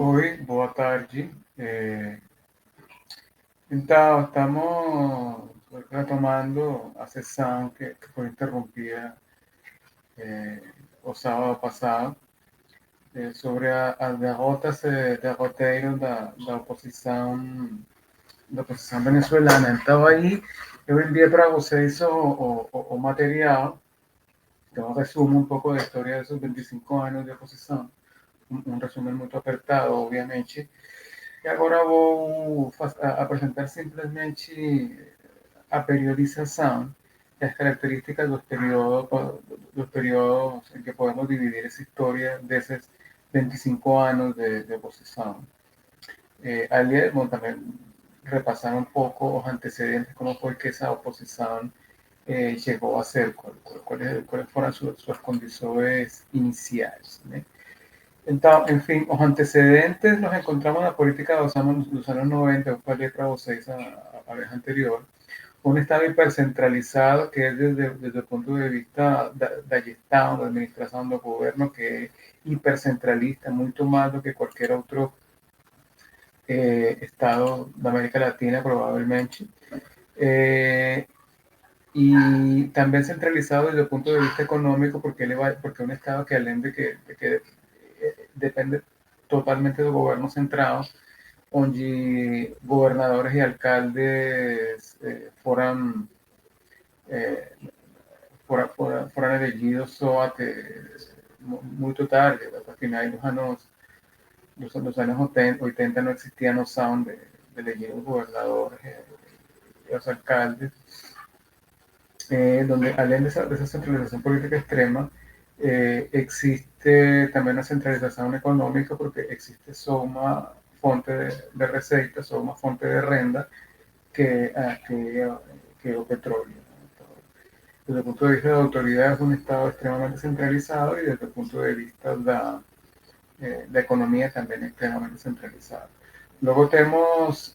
Oi, boa tarde. Então, estamos retomando a sessão que foi interrompida o sábado passado sobre as derrotas e derroteiros da oposição venezuelana. Então, aí eu enviei para vocês o material, que é um resumo um pouco da história desses 25 anos de oposição, um resumo muito apertado, obviamente. E agora vou apresentar simplesmente a periodização e as características dos períodos em que podemos dividir essa história desses 25 anos de oposição. Ali vamos também repassar um pouco os antecedentes, como foi que essa oposição chegou a ser, quais foram suas condições iniciais, né? Então, enfim, os antecedentes los encontramos na política dos anos 90, eu falei para vocês a vez anterior, un Estado hipercentralizado que es desde el punto de vista da gestão, da administração do governo, que é hipercentralista, muito mais do que qualquer outro Estado da América Latina, provavelmente. Y también centralizado desde el punto de vista económico, porque es un Estado que, além de que depende totalmente del gobierno central, onde governadores e alcaldes foram elegidos só até muito tarde, até finais dos anos 80 não existia noção de elegir os governadores e os alcaldes, donde além dessa centralização política extrema, existe também a centralização econômica, porque existe só uma fonte de receita, só uma fonte de renda, que o petróleo. Desde el punto de vista de la autoridad es un Estado extremadamente centralizado y desde el punto de vista de la economía también extremadamente centralizado. Luego tenemos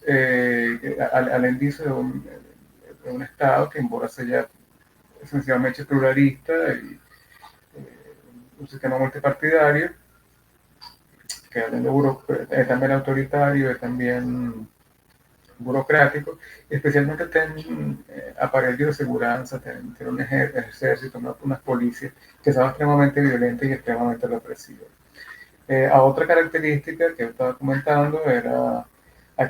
al índice de un Estado que, embora sea esencialmente pluralista y un sistema multipartidario, que es también autoritario, es también burocrático, especialmente ten aparelhos de segurança, tem un ejército, unas policías que son extremadamente violentas y extremadamente represivas. A outra característica que eu estava comentando era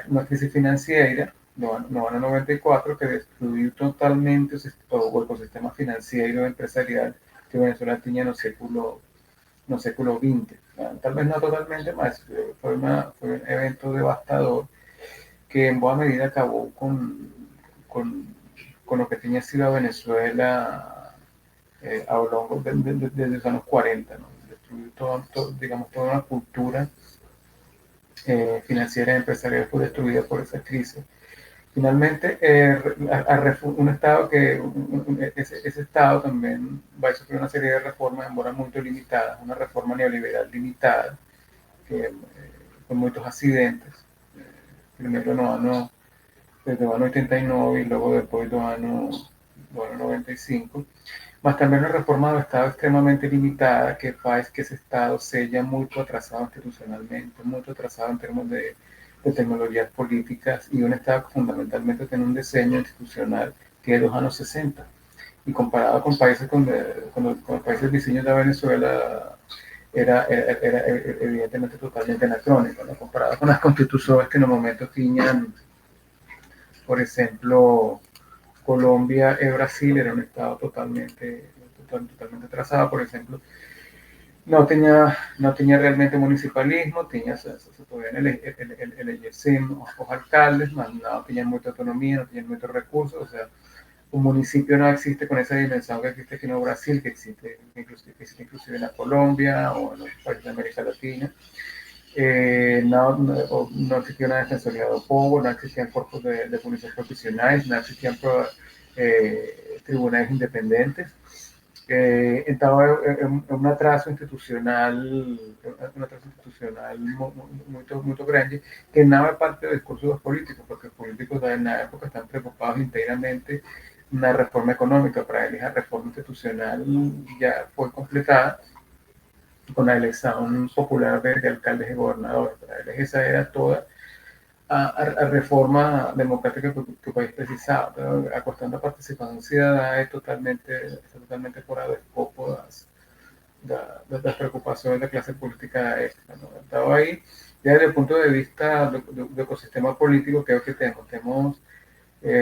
uma crise financeira no ano 94 que destruiu totalmente o ecossistema financeiro e empresarial que Venezuela tinha no século XX. Talvez não totalmente, mas foi um evento devastador que en buena medida acabó con lo que tenía sido Venezuela a lo largo de los años 40, ¿no? Destruyó digamos, toda una cultura financiera y empresarial fue destruida por esa crisis. Finalmente, un Estado ese Estado también va a sufrir una serie de reformas, embora muy limitadas, una reforma neoliberal limitada, con muchos accidentes. Primero desde o ano 89 e logo depois do ano 95, mas também uma reforma do Estado extremamente limitada que faz que esse Estado seja muito atrasado institucionalmente, muito atrasado em termos de tecnologias políticas e um Estado que fundamentalmente tem um desenho institucional que é dos anos 60. E comparado com países com os países vizinhos da Venezuela, era evidentemente totalmente anacrónico, ¿no? Comparado con las constituciones que en el momento tenían, por ejemplo, Colombia y Brasil, era un estado totalmente atrasado, por ejemplo. No tenía realmente municipalismo, se podían elegir los alcaldes, no tenían mucha autonomía, no tenían muchos recursos, o sea, un municipio no existe con esa dimensión que existe aquí en Brasil, que existe inclusive en la Colombia o en los países de América Latina. No existía una defensoría del povo, no existían cuerpos de policías profesionales, no existían tribunales independientes. Estaba un atraso institucional muy grande, que nada es parte del discurso de los políticos, porque los políticos en la época están preocupados íntegramente una reforma económica. Para él esa reforma institucional ya fue completada con la elección popular de alcaldes y gobernadores. Para él esa era toda a reforma democrática que o país precisava. Então, a questão da participação cidadã está totalmente fora do escopo das preocupações da classe política da época. ¿No? Então, aí, desde o ponto de vista do ecossistema político, que é o que temos? Temos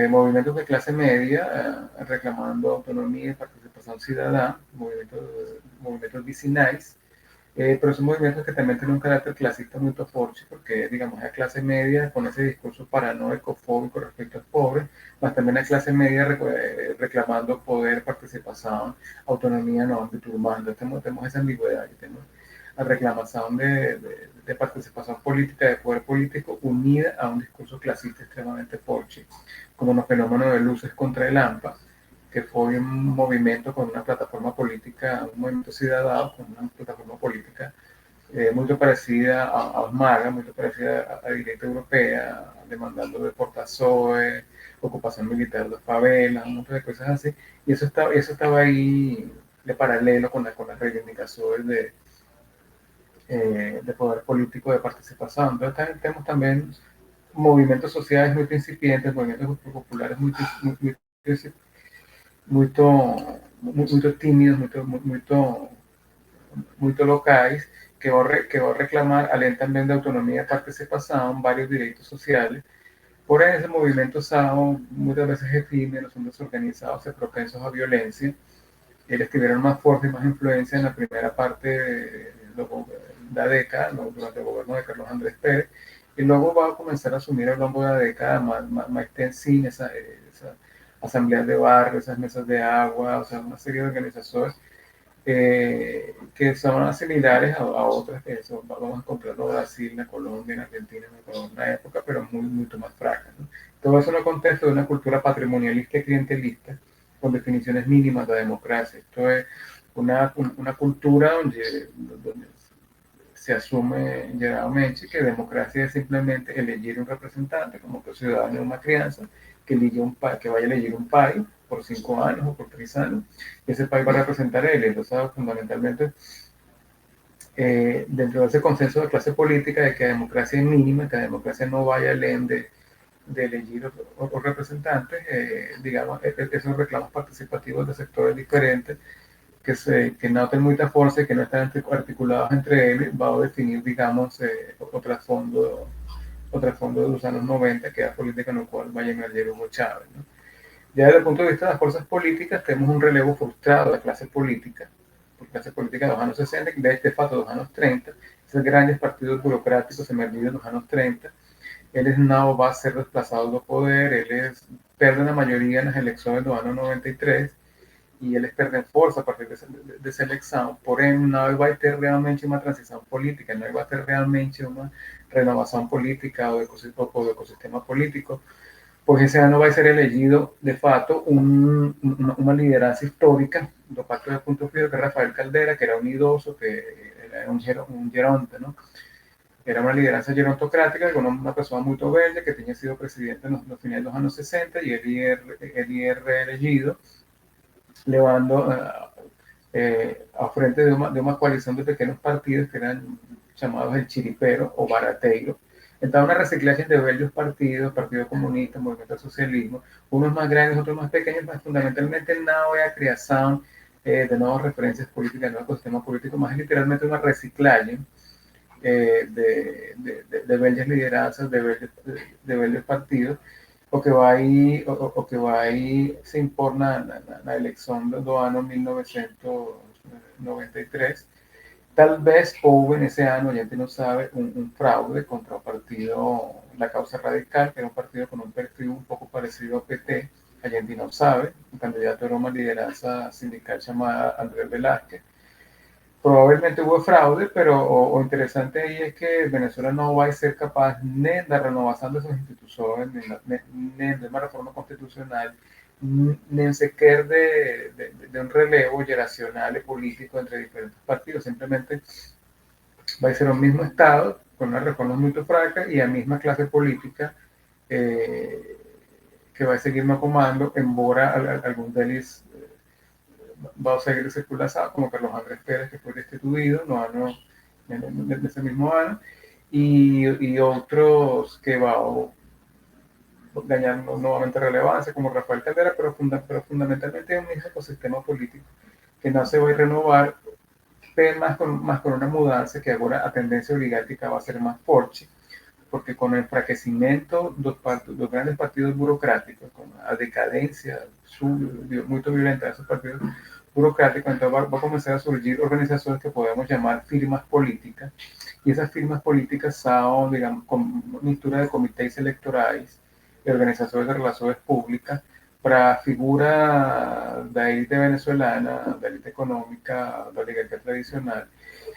movimientos de clase media reclamando autonomía y participación ciudadana, movimientos vicinais, pero son movimientos que también tienen un carácter clasista muy fuerte, porque, digamos, la clase media con ese discurso paranoico, fóbico respecto al pobre, más también la clase media reclamando poder, participación, autonomía en el ámbito urbano. Tenemos esa ambigüedad, tenemos la reclamación de participación política, de poder político, unida a un discurso clasista extremadamente fuerte, como los fenómenos de luces contra el AMPA, que fue un movimiento con una plataforma política, un movimiento ciudadano con una plataforma política muy parecida a MAGA, muy parecida a la derecha europea, demandando deportaciones, ocupación militar de favelas, un montón de cosas así, y eso estaba ahí de paralelo con las reivindicaciones de poder político, de participación. Entonces tenemos también movimientos sociales muy incipientes, movimientos populares muito tímidos, muito locais, que vão reclamar, além também da autonomia e participação, vários direitos sociais. Porém, esses movimentos são muitas vezes efímeros, são desorganizados e propensos à violência. Eles tiveram uma forte e mais influência na primeira parte da década, durante o governo de Carlos Andrés Pérez, e logo vai começar a assumir ao longo da década mais tensinha essa asambleas de barrio, esas mesas de agua, o sea, una serie de organizaciones que son similares a otras que vamos a encontrarlo en Brasil, en Colombia, en Argentina, en Ecuador, en una época, pero mucho más fracas. ¿No? Todo eso en el contexto de una cultura patrimonialista y clientelista con definiciones mínimas de democracia. Esto es una cultura donde se asume generalmente que democracia es simplemente elegir un representante, como que ciudadano de una crianza, que, que vaya a elegir un país por 5 años o por 3 años, y ese país va a representar a él. Entonces, fundamentalmente, dentro de ese consenso de clase política de que la democracia es mínima, que la democracia no vaya al ende de elegir otros representantes, digamos, esos reclamos participativos de sectores diferentes que noten mucha fuerza y que no están articulados entre ellos, va a definir, digamos, otro fondo de los años 90, que es la política en la cual va a emerger Hugo Chávez. ¿No? Ya desde el punto de vista de las fuerzas políticas, tenemos un relevo frustrado de clase política, por clase política de los años 60, de este fato de los años 30, esos grandes partidos burocráticos emergidos en los años 30, eles no va a ser desplazado del poder, eles perde la mayoría en las elecciones de los años 93, y eles perdem força a partir dessa eleição, porém não vai ter realmente uma transição política, não vai ter realmente uma renovação política ou do ecossistema político, porque esse ano vai ser elegido, de fato, uma liderança histórica do Pacto de Punto Fijo, que é Rafael Caldera, que era um idoso, que era um geronte, ¿no? Era una lideranza gerontocrática, con una persona muy verde que tenía sido presidente en los finales de los años 60 y él reelegido, levando a frente de una coalición de pequeños partidos que eran llamados el chiripero o barateiro. Entonces, una reciclaje de varios partidos, Partido Comunista, Movimiento Socialismo, unos más grandes, otros más pequeños, mas fundamentalmente nada de creación de nuevas referencias políticas, de nuevos ecosistemas políticos, más literalmente una reciclaje de bellas lideranzas, de bellos partidos, o que vai se impor na eleição do ano 1993. Tal vez houve nesse ano, a gente não sabe, fraude contra o partido La Causa Radical, que era um partido com um perfil um pouco parecido ao PT, a gente não sabe, o candidato era uma liderança sindical chamada Andrés Velázquez. Probablemente hubo fraude, pero lo interesante ahí es que Venezuela no va a ser capaz ni de renovación de sus instituciones, ni de una reforma constitucional, ni siquiera de un relevo generacional y político entre diferentes partidos. Simplemente va a ser un mismo Estado con una reforma muy fraca y la misma clase política que va a seguir no comando, embora algún delis va a seguir circulando, como Carlos Andrés Pérez, que fue destituido no año, en ese mismo año, y otros que va a ganar nuevamente relevancia, como Rafael Caldera, pero fundamentalmente es un mismo ecosistema político que no se va a renovar, pero más con una mudanza que ahora a tendencia oligárquica va a ser más forte, porque con el enfraquecimiento dos grandes partidos burocráticos, con la decadencia muy violenta de esos partidos burocráticos, entonces va a comenzar a surgir organizaciones que podemos llamar firmas políticas, y esas firmas políticas son, digamos, con mixtura de comités electorales, de organizaciones de relaciones públicas, para figuras de élite venezolana, de élite económica, de oligarquía tradicional,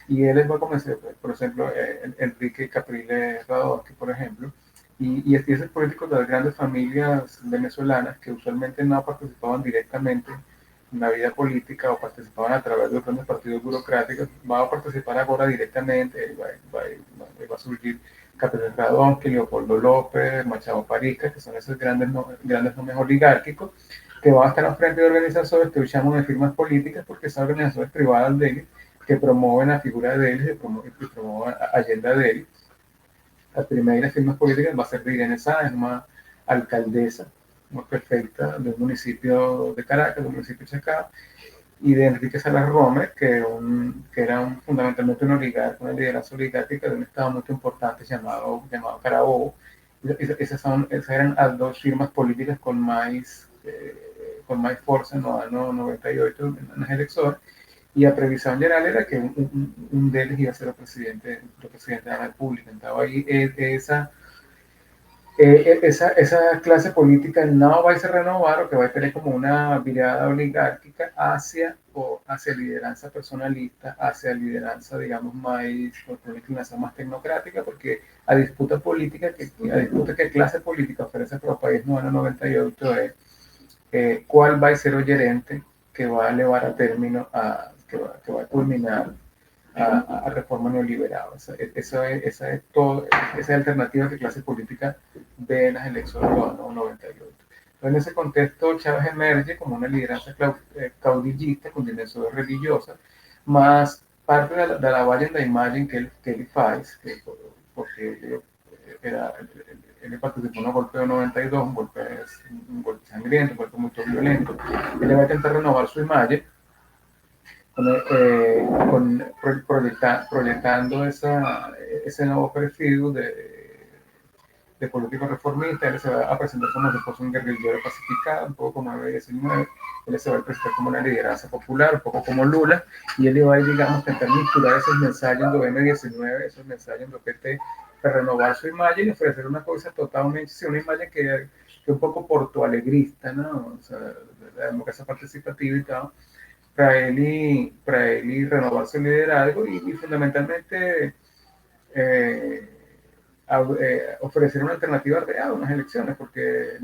y él va a comenzar, por ejemplo, Enrique Capriles Radonsky, por ejemplo, y esos políticos de las grandes familias venezolanas que usualmente no participaban directamente en la vida política o participaban a través de los grandes partidos burocráticos, van a participar ahora directamente, va a surgir Capriles Radonsky, Leopoldo López, Machado Parisca, que son esos grandes nombres oligárquicos, que van a estar al frente de organizaciones que llaman de firmas políticas, porque son organizaciones privadas de élite que promueven la figura de él y promueven la agenda de él. La primera de las firmas políticas va a ser de Irene Sáenz, una alcaldesa muy perfecta del municipio de Caracas, del municipio de Chacao, y de Enrique Salas Gómez, que era fundamentalmente un oligarca, una liderazgo oligárquica de un estado muy importante llamado Carabobo. Esas eran las dos firmas políticas con más fuerza en los años 98 en las elecciones, y la previsión general era que un de ellos iba a ser el presidente de la República. Entonces ahí esa clase política no va a se renovar, o que va a tener como una mirada oligárquica hacia lideranza personalista, hacia lideranza, digamos, con una inclinación más tecnocrática, porque a disputa política, a disputa que clase política ofrece para el país no en el 98 es cuál va a ser el gerente que va a llevar a término, que va a culminar a reforma neoliberal. Esa es todo, esa alternativa que clase política ve en las elecciones de los años 98. Entonces, en ese contexto, Chávez emerge como una lideranza caudillista con dimensión religiosa, más parte de la valla de imagen que él hace, porque él era, él participó en un golpe de 92, un golpe sangriento, un golpe muy violento. Él va a intentar renovar su imagen proyectando ese nuevo perfil de político reformista. Él se va a presentar como si fuese un guerrillero pacificado, un poco como el 19. Él se va a presentar como una lideranza popular, un poco como Lula, y él iba a, digamos, intentar misturar esos mensajes en M19, esos mensajes en PT, para renovar su imagen y ofrecer una cosa totalmente, una imagen que un poco portoalegrista, ¿no? O sea, la democracia participativa y tal, para él renovar su liderazgo y fundamentalmente eh, ofrecer una alternativa real a porque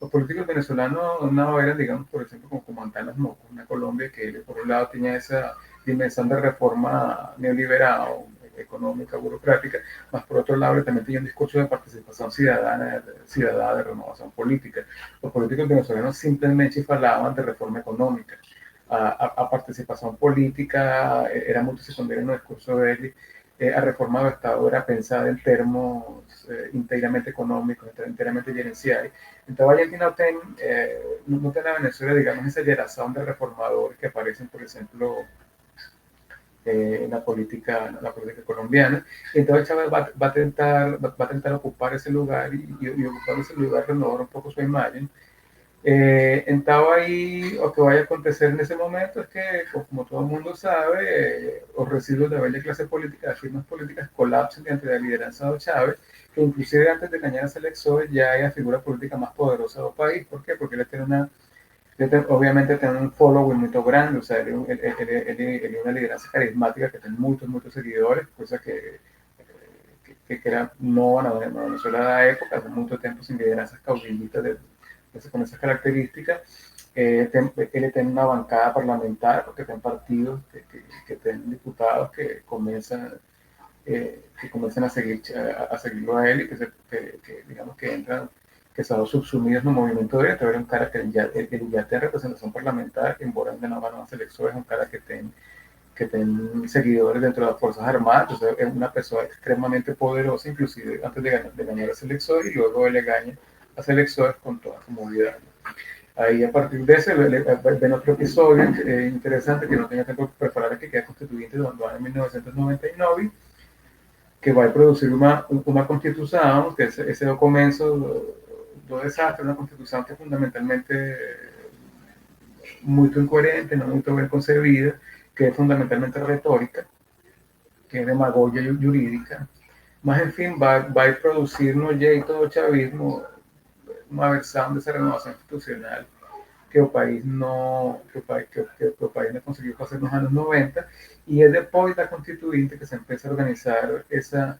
los políticos venezolanos no eran, digamos, por ejemplo, como Antanas Mocos, una Colombia que por un lado tenía esa dimensión de reforma neoliberal, económica, burocrática, más por otro lado también tenía un discurso de participación ciudadana, de renovación política. Los políticos venezolanos simplemente hablaban de reforma económica. A participación política era muy secundaria en el discurso de él. A reforma do Estado era pensada en términos íntegramente económicos, íntegramente gerenciales. Então, a gente no tem na Venezuela, digamos, esa geración de reformadores que aparecen, por ejemplo, en la política colombiana. Entonces Chávez va a tentar ocupar ese lugar y ocupar ese lugar renovar un poco su imagen. Então aí o que vai acontecer nesse momento é que, como todo mundo sabe, os residuos da velha classe política, as firmas políticas colapsan diante da liderança do Chávez, que inclusive antes de ganhar as eleições já é a figura política mais poderosa do país. ¿Por quê? Porque obviamente tiene un following muy grande, o sea, él es una lideranza carismática que tiene muchos seguidores, cosa que era no en Venezuela de la época, hace mucho tiempo sin lideranzas caudillistas con esas características. Él tiene una bancada parlamentar, porque tienen partidos que tienen diputados que comienzan a seguirlo a él y digamos que entran que estaban subsumidos no movimento direto. Era un cara que ya tem representação parlamentar, embora ainda não ganhou as eleições, é um cara que tem seguidores dentro das Fuerzas Armadas, es una persona extremadamente poderosa, inclusive antes de ganar las elecciones, y luego él gana las elecciones con toda comodidad. Ahí a partir de ese ven otro episodio interesante que no tengo tiempo de preparar aquí, que es constituyente do ano 1999, que vai produzir uma constituição, que esse é o começo do desastre, uma constituição que é fundamentalmente muito incoerente, não muito bem concebida, que é fundamentalmente retórica, que é demagogia jurídica, mas enfim vai produzir no jeito do chavismo uma versão dessa renovação institucional que o país não conseguiu fazer nos anos 90, e é depois da Constituinte que se empieza a organizar essa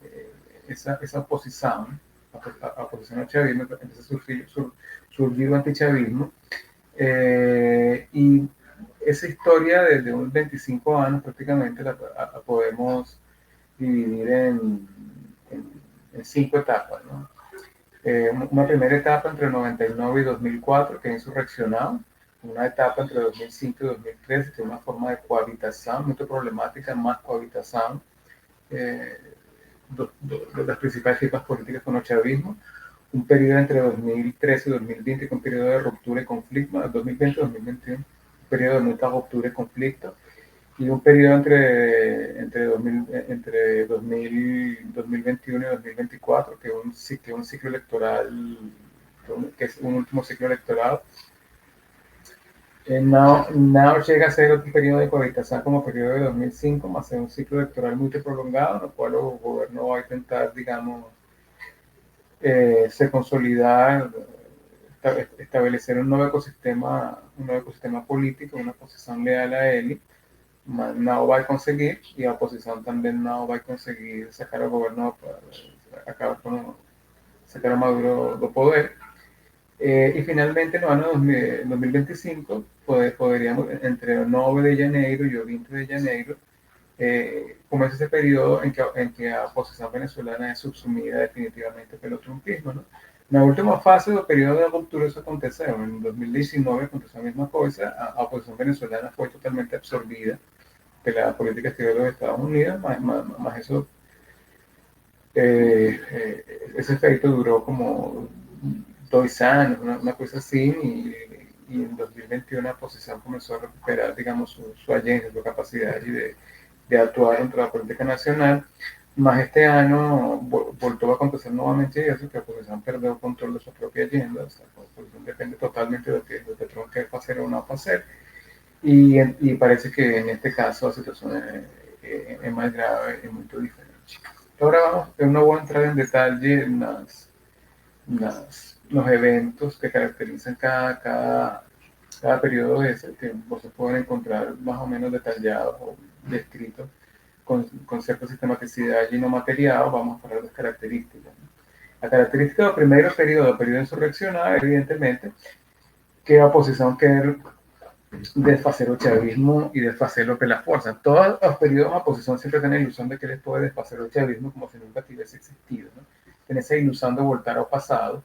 oposição, a oposição ao chavismo, empieza a surgir o antichavismo, e essa história de uns 25 anos prácticamente la podemos dividir en 5 etapas, ¿no? Una primera etapa entre 99 y 2004, que es insurreccional, una etapa entre 2005 y 2013, que es una forma de cohabitación, muy problemática, más cohabitación de las principales figuras políticas con el chavismo, un periodo entre 2013 y 2020, con un periodo de ruptura y conflicto, 2020 y 2021, un periodo de mucha ruptura y conflicto, y un periodo entre 2021 y 2024, que es un ciclo electoral, que es un último ciclo electoral. No llega a ser otro periodo de cohabitación como periodo de 2005, más es un ciclo electoral muy prolongado, en el cual el gobierno va a intentar, digamos, se consolidar, establecer un nuevo ecosistema político, una posición leal a él, mas não vai conseguir, e a oposição também não vai conseguir sacar o governo, acabar com sacar o Maduro do poder. E finalmente no ano 2025 poderíamos, entre o 9 de janeiro e o 20 de janeiro, começa esse período em que a oposição venezuelana é subsumida definitivamente pelo trumpismo, ¿no? Na última fase do período de ruptura isso aconteceu. Em 2019 aconteceu a mesma coisa, a oposição venezuelana foi totalmente absorvida pela política exterior de los Estados Unidos, más eso, ese efecto duró como 2 años, una cosa así, y en 2021 la oposición comenzó a recuperar, digamos, su agencia, su capacidad de actuar dentro de la política nacional, más este año volvió a acontecer nuevamente eso, que la oposición perdió el control de su propia agenda, o sea, la oposición depende totalmente de lo que Trump quiere hacer o no hacer. Y parece que en este caso la situación es más grave y muy diferente. Ahora no voy a entrar en detalle en los eventos que caracterizan cada periodo ese, que se pueden encontrar más o menos detallados o descritos con cierta sistematicidad y no material. Vamos a hablar de las características, ¿no? La característica del primer periodo insurreccional, evidentemente, que la oposición quer desfacer el chavismo y desfacerlo por la fuerza. Todos los periodos de oposición siempre tienen la ilusión de que les puede desfacer el chavismo como si nunca hubiese existido, ¿no? Tienen esa ilusión de voltar al pasado.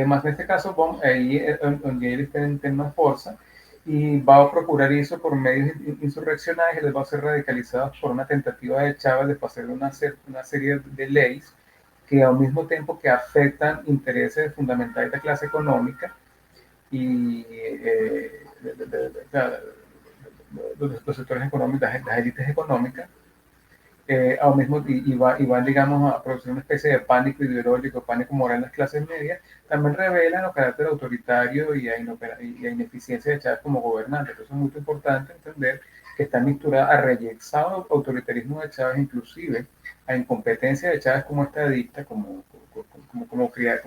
Más en este caso, ahí donde ellos tienen más fuerza y va a procurar eso por medios insurreccionales y les va a ser radicalizados por una tentativa de Chávez de hacer una serie de leyes que al mismo tiempo que afectan intereses fundamentales de la clase económica y los sectores económicos, las élites económicas, al mismo y van, digamos, a producir una especie de pánico ideológico, pánico moral en las clases medias, también revelan el carácter autoritario y la ineficiencia de Chávez como gobernante. Entonces es muy importante entender que está mixturada a reyexado autoritarismo de Chávez, inclusive a incompetencia de Chávez como estadista, como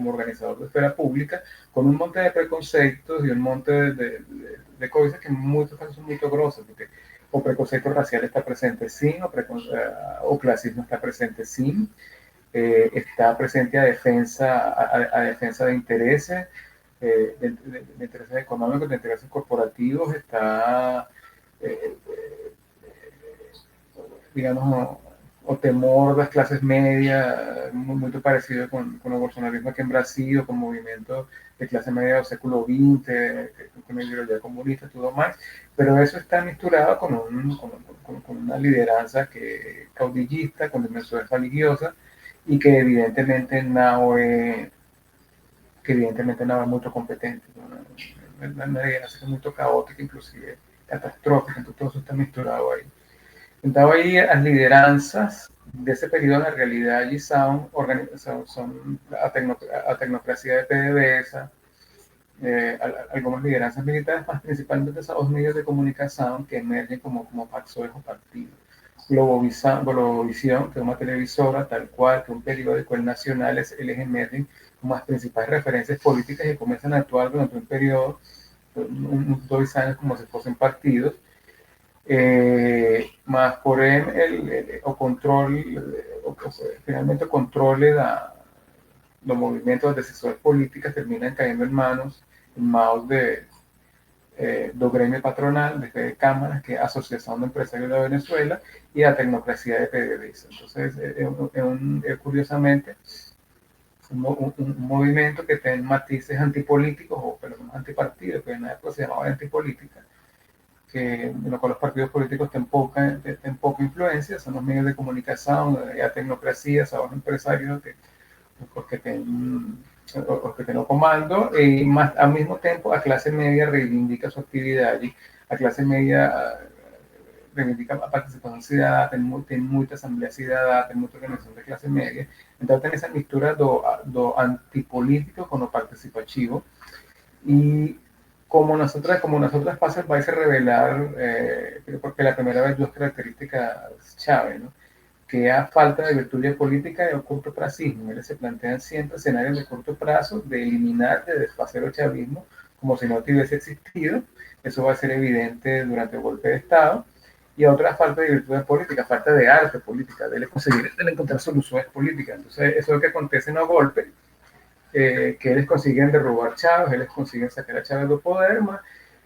organizador de esfera pública, con un monte de preconceptos y un monte de cosas que en muchos casos son muy grosas, porque o preconcepto racial está presente sin, o clasismo está presente sin, está presente a defensa de intereses, de intereses económicos, de intereses corporativos, está, digamos, o temor das clases medias, muito parecido com o bolsonarismo aqui em Brasil, com o movimento de classe média do século XX, com a ideologia comunista e tudo mais, pero eso está misturado con una lideranza que caudillista, con dimensiones religiosas y que evidentemente no es muy competente, una lideranza que es muy caótica, inclusive catastrófica, entonces todo eso está misturado ahí. Então, aí as lideranças desse período, na realidade, são a tecnocracia de PDVSA, algumas lideranças militares, mas principalmente os meios de comunicação que emergem como facções ou partidos. Globovisión, que es una televisora, tal cual, que un periódico, el Nacional, ellos emergen como las principales referencias políticas y comienzan a actuar durante un periodo, unos 2 años, como si fuesen partidos. Mas porém o controle, finalmente o controle los movimientos de decisores políticas terminan cayendo en manos do gremio patronal, desde cámaras, que es Asociación de Empresarios de Venezuela, y la tecnocracia de PDVSA. Entonces, curiosamente, un movimiento que tiene matices antipolíticos, o pelo menos antipartidos, que en la época se llamaba antipolítica, que en lo cual los partidos políticos tienen poca influencia, son los medios de comunicación, la tecnocracia, son los empresarios que tienen o comando, y más, al mismo tiempo a clase media reivindica su actividad y a clase media reivindica a participación ciudadana, tiene mucha asamblea ciudadana, tiene mucha organización de clase media, entonces tiene esa mistura do antipolítico con lo participativo, y como nosotras pasa, vais a revelar, porque la primera vez dos características Chávez, ¿no? Que a falta de virtud política y o cortoplacismo. Ellos se plantean siempre escenarios de corto plazo, de eliminar, de desfacer el chavismo, como si no hubiese existido. Eso va a ser evidente durante el golpe de Estado. Y otra falta de virtud política, falta de arte política, de encontrar soluciones políticas. Entonces, eso es lo que acontece en los golpes, que ellos consiguen derrubar Chávez, ellos consiguen sacar a Chávez del poder,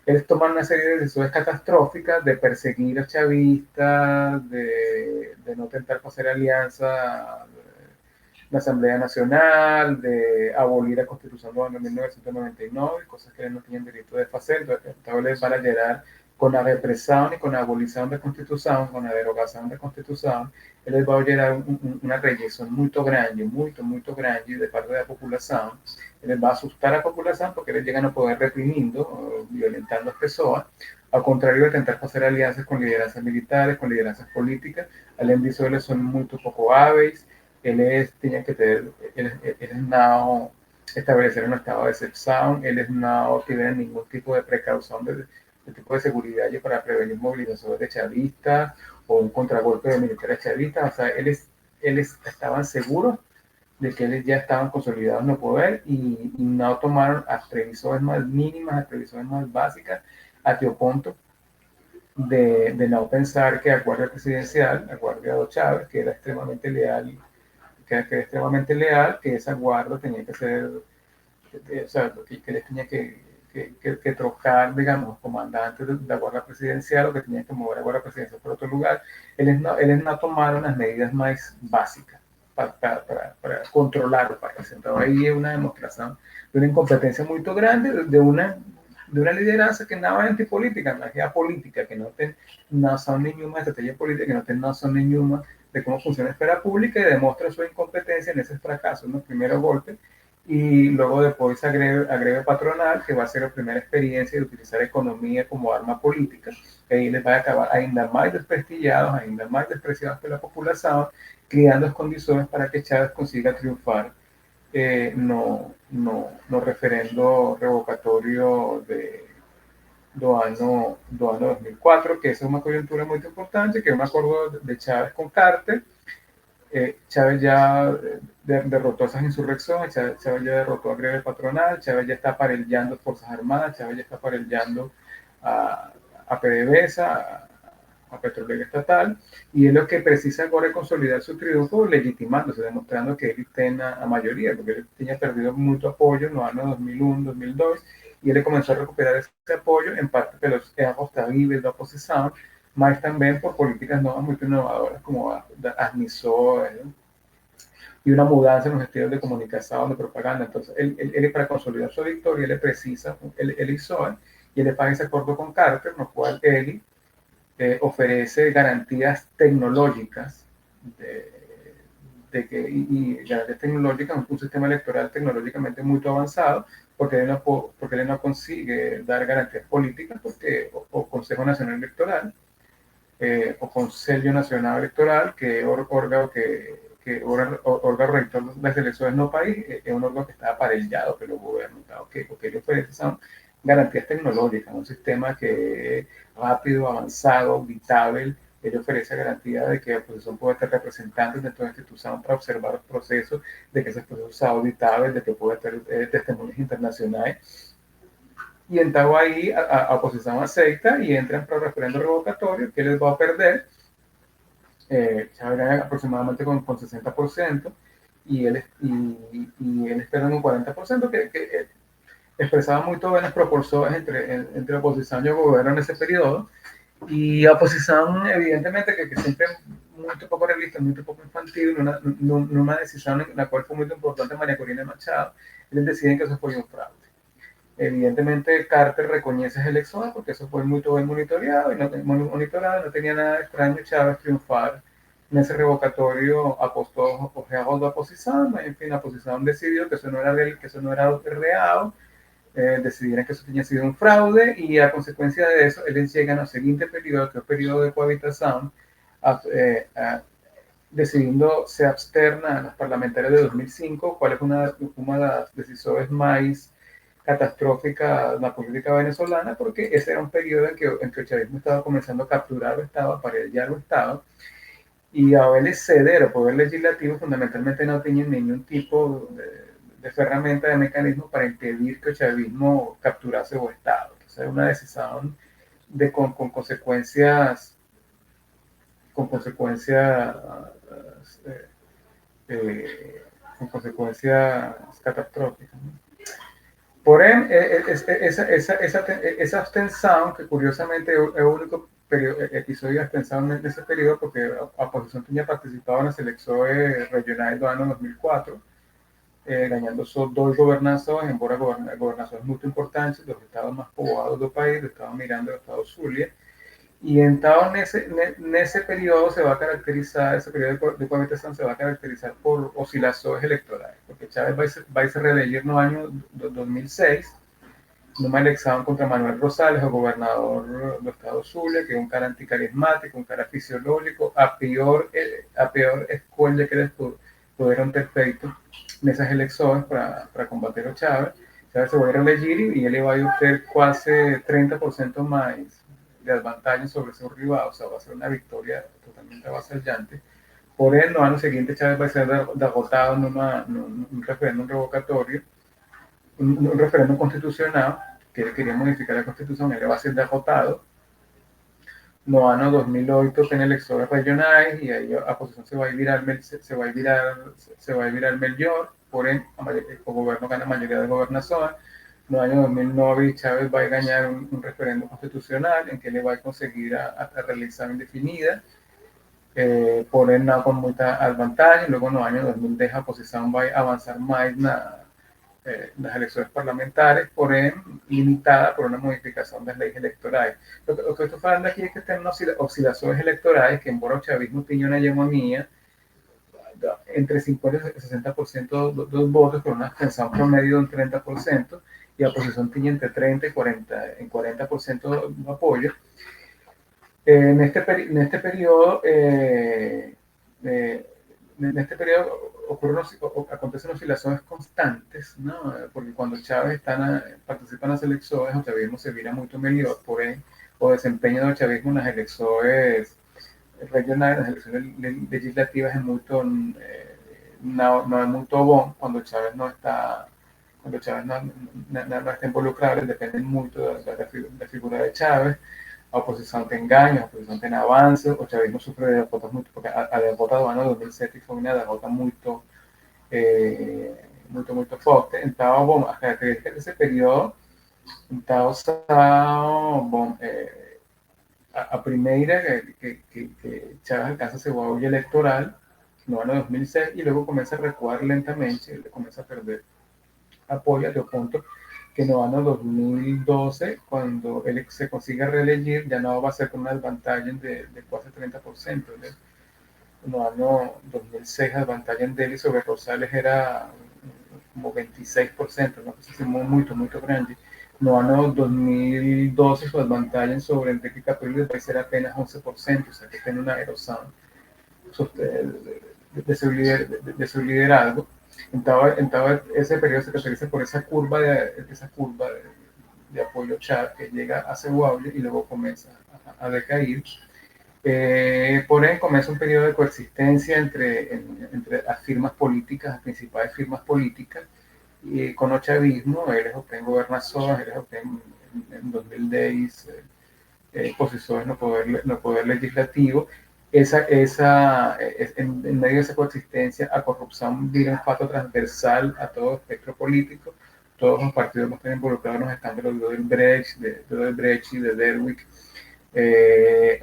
ellos toman una serie de decisiones catastróficas de perseguir a chavistas, de no intentar hacer alianza en la Asamblea Nacional, de abolir la Constitución del año 1999, cosas que ellos no tienen derecho de hacer, entonces les van a llegar con la represión y con la abolición de Constitución, con la derogación de Constitución, eles vão gerar uma rejeição muito grande de parte da população. Eles vão assustar a população porque eles chegam a poder reprimindo, violentando as pessoas, ao contrário de tentar fazer alianças com lideranças militares, com lideranças políticas. Além disso, eles são muito pouco hábeis, eles tinham que ter, eles não estabeleceram um estado de exceção, eles não tiveram nenhum tipo de precaução de tipo de seguridad para prevenir movilizaciones de chavistas o un contragolpe de militares chavistas. O sea, ellos estaban seguros de que ellos ya estaban consolidados en el poder y no tomaron las previsiones más mínimas, las previsiones más básicas, a tal punto de no pensar que la Guardia Presidencial, la Guardia de Chávez, que era extremadamente leal, que esa guardia tenía que ser, o sea, que les tenía que trocar, digamos, comandantes de la Guardia Presidencial, o que tenían que mover la Guardia Presidencial por otro lugar. Ellos no tomaron las medidas más básicas para controlar el país. Entonces ahí es una demostración de una incompetencia muy grande de una liderança que não é antipolítica, mas é apolítica, que não tem noção nenhuma de estratégia política, que não tem noção nenhuma de como funciona a esfera pública, y demuestra su incompetencia en ese fracaso, en el primer golpe, y luego después agrega patronal, que va a ser la primera experiencia de utilizar economía como arma política, que ahí les va a acabar ainda más desprestigiados, ainda más despreciados por la población, creando las condiciones para que Chávez consiga triunfar no referendo revocatório do ano 2004, que essa é uma conjuntura muito importante, que é um acordo de Chávez com Carter. Chávez ya derrotó esas insurrecciones, Chávez ya derrotó a greve patronal, Chávez ya está aparellando Fuerzas Armadas, Chávez ya está aparellando a PDVSA, a Petrolera Estatal, y es lo que precisa ahora consolidar su triunfo, legitimándose, demostrando que él tiene a mayoría, porque él tenía perdido mucho apoyo en los años 2001, 2002, y él comenzó a recuperar ese apoyo, en parte pelos erros terribles da oposição, mas também por políticas novas muito inovadoras, como as MISOE, ¿no? Y una mudanza en los estilos de comunicación, de propaganda. Entonces, él para consolidar su victoria, él precisa, él hizo, y él paga ese acuerdo con Carter, lo cual él ofrece garantías tecnológicas y garantías tecnológicas, un sistema electoral tecnológicamente muy avanzado, porque él no consigue dar garantías políticas, porque o Consejo Nacional Electoral, o Conselho Nacional Electoral, que es órgano que órgano rector das eleições no país, es un órgano que está aparellado pelo governo, tá? O que ele oferece são garantías tecnológicas, un sistema que es rápido, avanzado, auditable. Ele oferece a garantía de que la oposición puede estar representantes dentro de la institución para observar los procesos, de que esos procesos sean auditables, de que pueda tener testimonios internacionales. Y então aí a oposição aceita y entran para el referendo revocatorio, que les va a perder. Chávez gana aproximadamente con 60%, y él espera un 40%, que expresaba muy bien las proporciones entre oposición y gobierno en ese periodo. Y oposición, evidentemente, que siempre muy poco realista, muy poco infantil, una decisión en la cual fue muy importante María Corina Machado, ellos deciden que eso fue un fraude. Evidentemente, Carter reconoce esa elección porque eso fue muy bien monitoreado, y no tenía nada extraño Chávez triunfar en ese revocatorio. Apostó os reos da oposición, en fin, la oposición decidió que eso no era real, decidieron que eso tenía sido un fraude, y a consecuencia de eso, ellos llegan al siguiente periodo, que es el periodo de cohabitación, decidiendo se absterna a las parlamentarias de 2005, cual es una de las decisiones más catastrófica la política venezolana, porque ese era un periodo en que el chavismo estaba comenzando a capturar el Estado, a parellar el Estado, y a él ceder el poder legislativo fundamentalmente no tenía ningún tipo de herramienta, de mecanismo para impedir que el chavismo capturase el Estado. Entonces es una decisión con consecuencias con consecuencias catastróficas, ¿no? Porém, esa abstención, que curiosamente es el único episodio de abstención en ese periodo, porque la oposición tenía participado en las elecciones regionales del año 2004, ganando sus dos gobernaciones, embora gobernaciones muy importantes, los estados más poblados del país, el estado Miranda y el estado Zulia. Y entonces, en ese periodo se va a caracterizar, ese periodo de cohabitación se va a caracterizar por oscilaciones electorales, porque Chávez va a reelegir en el año 2006, en una elección contra Manuel Rosales, el gobernador del estado Zulia, que es un cara anticarismático, un cara fisiológico, a peor escuela que les pudieron ter feito en esas elecciones para combater a Chávez. Chávez se va a reelegir y él va a obtener casi 30% más de desventaja sobre su rival, o sea, va a ser una victoria totalmente avasallante. Por el año siguiente Chávez va a ser derrotado en un referéndum revocatorio, un referéndum constitucional, que él quería modificar la constitución, él va a ser derrotado. No año 2008 tiene elecciones regionales, y ahí la oposición se va a virar mejor, por el gobierno gana mayoría de gobernación. No año 2009 Chávez va a ganar un referéndum constitucional en que le va a conseguir a realizar indefinida, por el no con mucha ventaja. Luego en el año 2010 la oposición va a avanzar más en las elecciones parlamentarias, por limitada por una modificación de las leyes electorales. Lo que estoy hablando aquí es que están oscilaciones electorales que, embora el chavismo tenga una hegemonía entre 50 y 60% de los votos, con una abstención promedio de un 30%, y la oposición tiene entre 30 y 40% de apoyo. En este periodo acontecen oscilaciones constantes, ¿no? Porque cuando Chávez participa en las elecciones, el chavismo se vira mucho mejor, por o desempeño del chavismo en las elecciones regionales, las elecciones legislativas es mucho, no es muy bueno cuando Chávez no está involucrado, dependen mucho de la figura de Chávez. La oposición te engaña, la oposición te avance, o chavismo sufre de derrotas mucho, porque a derrota do ano 2007 fue una derrota muy fuerte. Então, bom, as características desse período, então, são, bom, a primeira que Chávez alcanza ese auge electoral no ano 2006 y luego comienza a recuar lentamente, le comienza a perder apoyo al punto que no ano 2012, cuando él se consigue reelegir, ya no va a ser con una desventaja de casi 30%. No ano 2006 a desvantagem dele sobre Rosales era como 26%, uma coisa assim muito, muito grande. No ano 2012, sua desvantagem sobre Enrique Capriles vai ser apenas 11%, ou seja, que tem uma erosão de su liderazgo. Entonces, ese periodo se caracteriza por esa curva de apoyo Chad que llega a su auge y luego comienza a decaer. Por ahí comienza un periodo de coexistencia entre las firmas políticas, las principales firmas políticas, y con el chavismo, eles obtén gobernación, eles obtén en 2010 posiciones en el poder legislativo. En medio de esa coexistencia, a corrupción vira un fato transversal a todo espectro político. Todos los partidos están involucrados en los escándalos de Odebrecht y de Derwick.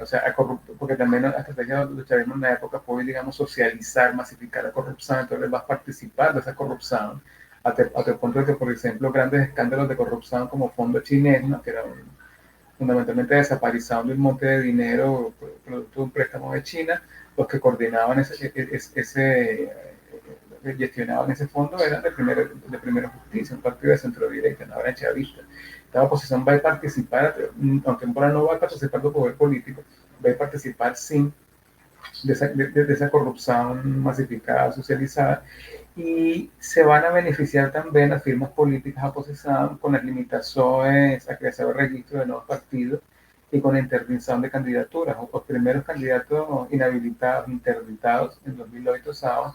O sea, porque también la estrategia de chavismo en la época fue, digamos, socializar, masificar la corrupción, entonces vas a participar de esa corrupción, hasta el punto de que, por ejemplo, grandes escándalos de corrupción como Fondo Chinesno, que era fundamentalmente desaparición de un monte de dinero producto de un préstamo de China, los que coordinaban gestionaban ese fondo eran de primera justicia, un partido de centro derecha, no era chavista. La oposición va a participar, aunque no va a participar del poder político, va a participar sin de esa corrupción masificada, socializada, y se van a beneficiar también las firmas políticas a oposición con las limitaciones a crear el registro de nuevos partidos y con la interdicción de candidaturas. Los primeros candidatos inhabilitados, interditados en 2008 estaban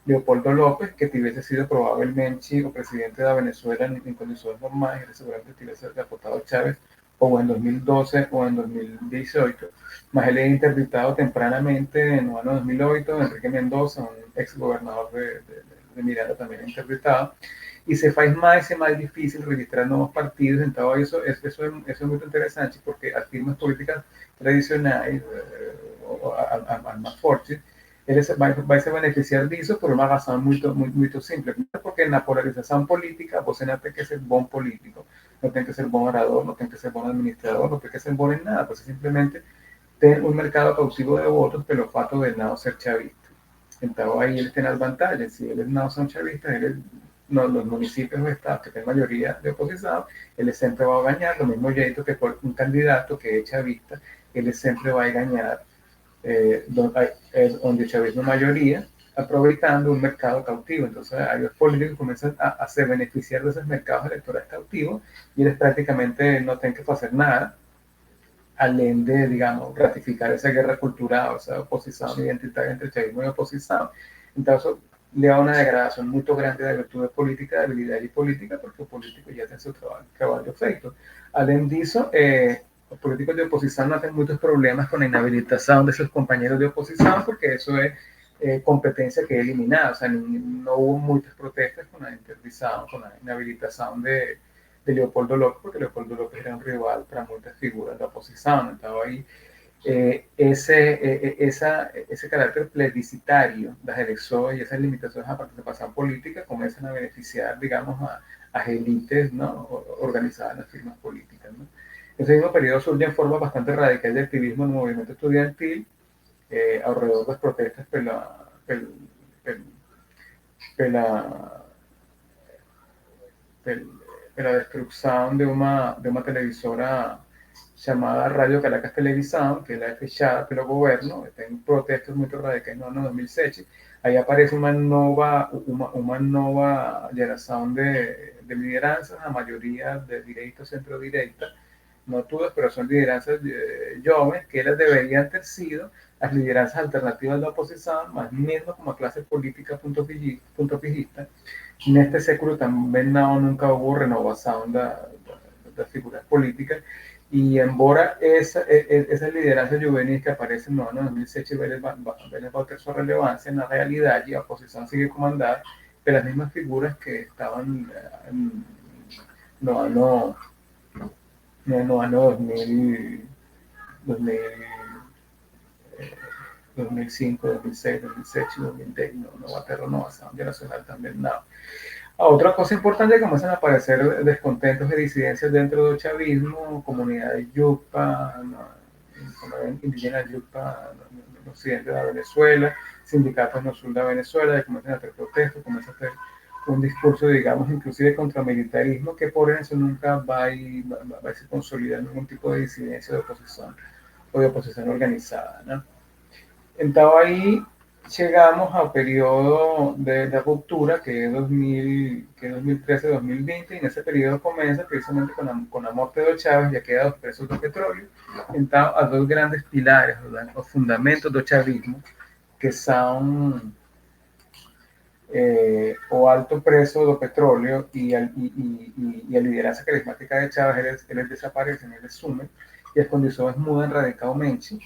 Leopoldo López, que hubiese sido probablemente o presidente de Venezuela en condiciones normales, y seguramente hubiese derrotado a Chávez o en 2012 o en 2018, mas él es interditado tempranamente en el año 2008, Enrique Mendoza, un ex gobernador de Miranda, también interditado, y se faz más y más difícil registrar nuevos partidos. Entonces eso es muy interesante porque las firmas políticas tradicionales o más fuertes vai se beneficiar disso por uma razão muito simples. Porque na polarização política você não tem que ser bom político, não tem que ser bom orador, não tem que ser bom administrador, não tem que ser bom em nada. Você simplesmente tem um mercado cautivo de votos pelo fato de não ser chavista. Então aí eles têm as vantagens. Se eles não são chavistas, eles los municipios o estados que tienen mayoría de oposición, él siempre va a ganar, lo mismo jeito que por un candidato que es chavista, él siempre va a ganar donde chavismo mayoría, aprovechando un mercado cautivo. Entonces, hay los políticos comienzan a se beneficiar de esos mercados electorales cautivos y ellos prácticamente no tienen que hacer nada, além de, digamos, ratificar esa guerra cultural, esa oposición identitaria entre chavismo y oposición. Entonces, le da una degradación muy grande de virtud política, de habilidad y política, porque el político ya tiene su trabajo feito. Além disso, los políticos de oposición no tienen muchos problemas con la inhabilitación de sus compañeros de oposición, porque eso es competencia que es eliminada. O sea, no hubo muchas protestas con la interdicción, con la inhabilitación de Leopoldo López, porque Leopoldo López era un rival para muchas figuras de oposición. Estaba ahí ese carácter plebiscitario de las elecciones y esas limitaciones a participación política comienzan a beneficiar, digamos, a élites, ¿no?, organizadas en las firmas políticas, ¿no? Ese mismo periodo surge en forma bastante radical de activismo en el movimiento estudiantil alrededor de las protestas pela destrucción de una televisora llamada Radio Caracas Televisión, que la es fechada pelo governo, tem protestos muy radicales no 2007. Ahí aparece una nueva generación de lideranzas, la mayoría de derecha, centro-derecha, no todas, pero son lideranzas jóvenes que ellas deberían haber sido las lideranzas alternativas de la oposición, más mismo como clase política punto fijista. En este século también nunca hubo renovación de figuras políticas, y embora esa lideranza juvenil que aparece en el año 2007 va a tener su relevancia en la realidad, y la oposición sigue comandada por las mismas figuras que estaban no año 2000, 2000, 2005, 2006, 2007, 2010, no va a tener renovación generacional también, no. Otra cosa importante es que comienzan a aparecer descontentos y disidencias dentro del chavismo, comunidades yupa, indígenas yupa en el occidente de Venezuela, sindicatos en el sur de Venezuela, que comienzan a hacer protestas, comienzan a hacer un discurso, digamos, inclusive contra militarismo, que por eso nunca va a se consolidar ningún tipo de disidencia de oposición o de oposición organizada, ¿no? Entonces ahí llegamos al periodo de ruptura que es 2013-2020 y en ese periodo comienza precisamente con la muerte de Chávez, ya queda dos presos de petróleo, entonces a dos grandes pilares, los fundamentos del chavismo, que son o alto precio do petróleo e a liderança carismática de Chávez, eles desaparecem, eles sumem, e as condições mudam radicalmente.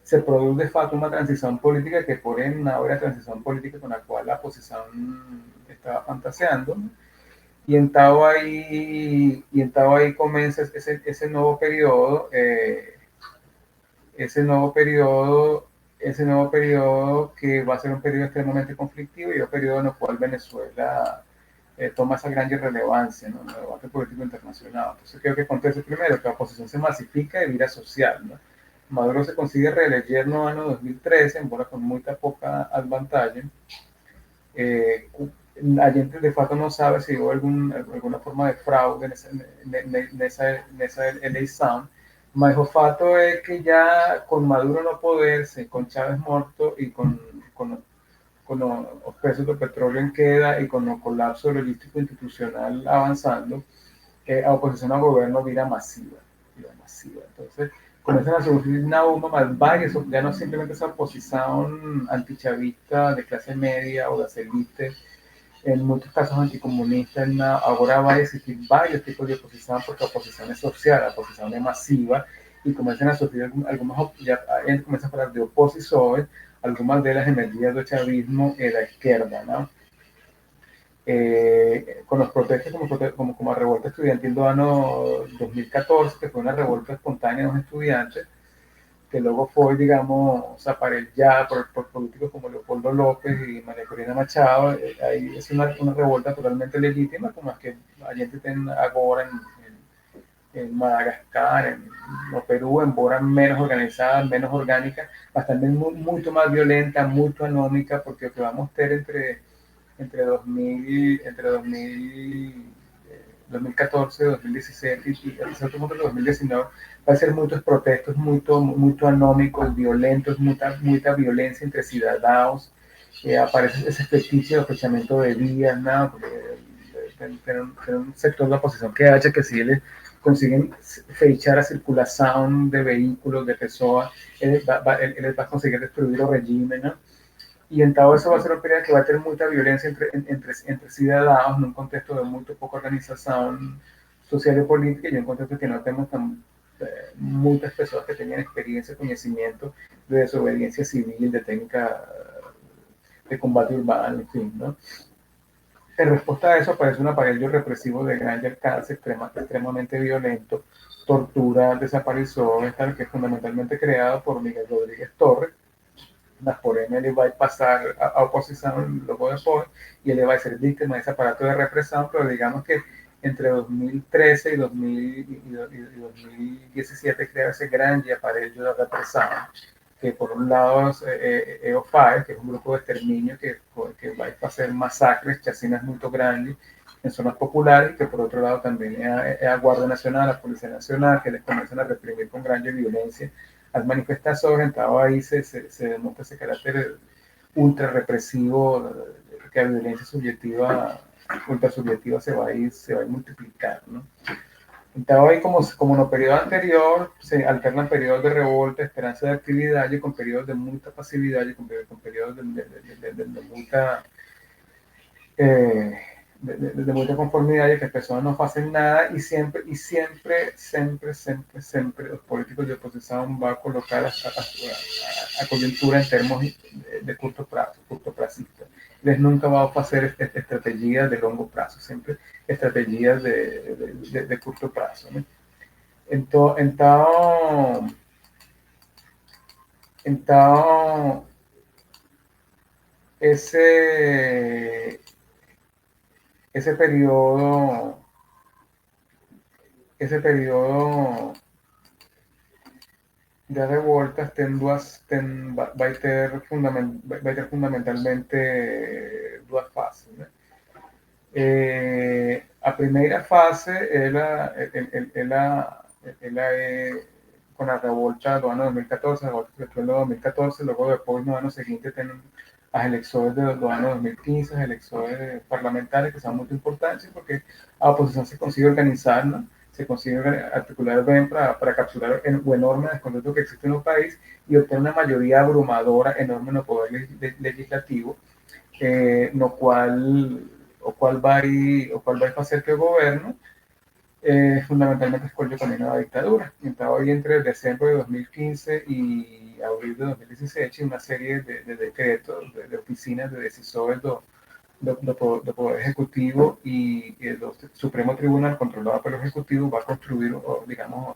Se produz de fato uma transição política que, porém, não era a transição política com a qual a oposição estava fantaseando. E então aí começa esse novo período, ese nuevo periodo, ese nuevo periodo que va a ser un periodo extremadamente conflictivo y un periodo en el cual Venezuela toma esa gran relevancia, ¿no?, en el debate político internacional. Entonces creo que acontece primero que la oposición se masifica de vida social, ¿no? Maduro se consigue reelegir en el año 2013, embora con muy poca ventaja. La gente de facto no sabe si hubo alguna forma de fraude en esa elección, mas o fato es que ya con Maduro no poderse, con Chávez muerto y con los precios del petróleo en queda y con el colapso logístico institucional avanzando, la oposición al gobierno vira masiva. Entonces, comienzan a surgir aún más varias, ya no simplemente esa oposición antichavista de clase media o de élites, en muchos casos anticomunistas, ahora va a existir varios tipos de oposición, porque la oposición es social, la oposición es masiva, y comienzan a surgir algunas, ya comienzan a hablar de oposiciones, algunas de las energías del chavismo de la izquierda, ¿no? Con los protestos como la revuelta estudiantil del año 2014, que fue una revuelta espontánea de los estudiantes, que luego fue, digamos, aparellada por políticos como Leopoldo López y María Corina Machado. Ahí es una revuelta totalmente legítima, como las que la gente tiene ahora en Madagascar, en Perú, embora menos organizada, menos orgánica, bastante mucho más violenta, mucho anómica, porque lo que vamos a tener entre 2014, 2017 y hasta cierto punto 2019 va a ser muchos protestos muy anómicos, violentos, mucha violencia entre ciudadanos. Aparece ese fetiche de aprovechamiento de vías, ¿no? Porque tener un sector de la oposición que hace que si les consiguen fechar a circulación de vehículos, de personas, él va a conseguir destruir el régimen, ¿no? Y en todo eso va a ser un periodo que va a tener mucha violencia entre ciudadanos en un contexto de muy poca organización social y política y un contexto que no tenemos muchas personas que tengan experiencia, conocimiento de desobediencia civil, de técnica de combate urbano, en fin, ¿no? En respuesta a eso aparece un aparelho represivo de gran alcance, extremadamente violento, tortura, desaparición, que es fundamentalmente creado por Miguel Rodríguez Torres, por ende ele vai passar a oposição logo depois e ele vai ser vítima desse aparato de repressão, pero digamos que entre 2013 y 2017 crea ese grande aparelho de repressão, que por un lado es EOFAE, que es un grupo de exterminio que va a hacer masacres, chacinas muy grandes en zonas populares, que por otro lado también es la Guardia Nacional, la Policía Nacional, que les comienzan a reprimir con gran violencia las manifestaciones. Entonces ahí se demuestra ese carácter ultra represivo, que la violencia subjetiva, ultra subjetiva se va a ir multiplicar, ¿no? Entonces, ahí como en el periodo anterior, se alternan periodos de revolta, esperanza de actividad, y con periodos de mucha pasividad, y con periodos de mucha de mucha conformidad, y que las personas no hacen nada, y siempre los políticos de oposición van a colocar a coyuntura en términos de cortoplacista. Les nunca va a hacer estrategias de largo plazo, siempre estrategias de corto plazo, ¿no? Entonces, Então, esse, esse período, esse período de revoltas vai ter fundamentalmente duas fases, né? A primeira fase ela é com a revolta do ano 2014, a revolta que foi no 2014, logo depois no ano seguinte tem as eleições do ano 2015, as eleições parlamentares que são muito importantes porque a oposição se consegue organizar, né? Se consigue articular bien para capturar el enorme descontento que existe en el país y obtener una mayoría abrumadora enorme en el poder legislativo, no cual, o cual va a hacer que el gobierno fundamentalmente escolhe o caminho da ditadura. Então, aí entre dezembro de 2015 e abril de 2017, uma série de decretos, de oficinas de decisores do Poder Ejecutivo y el Supremo Tribunal, controlado por el Ejecutivo, va a construir, digamos,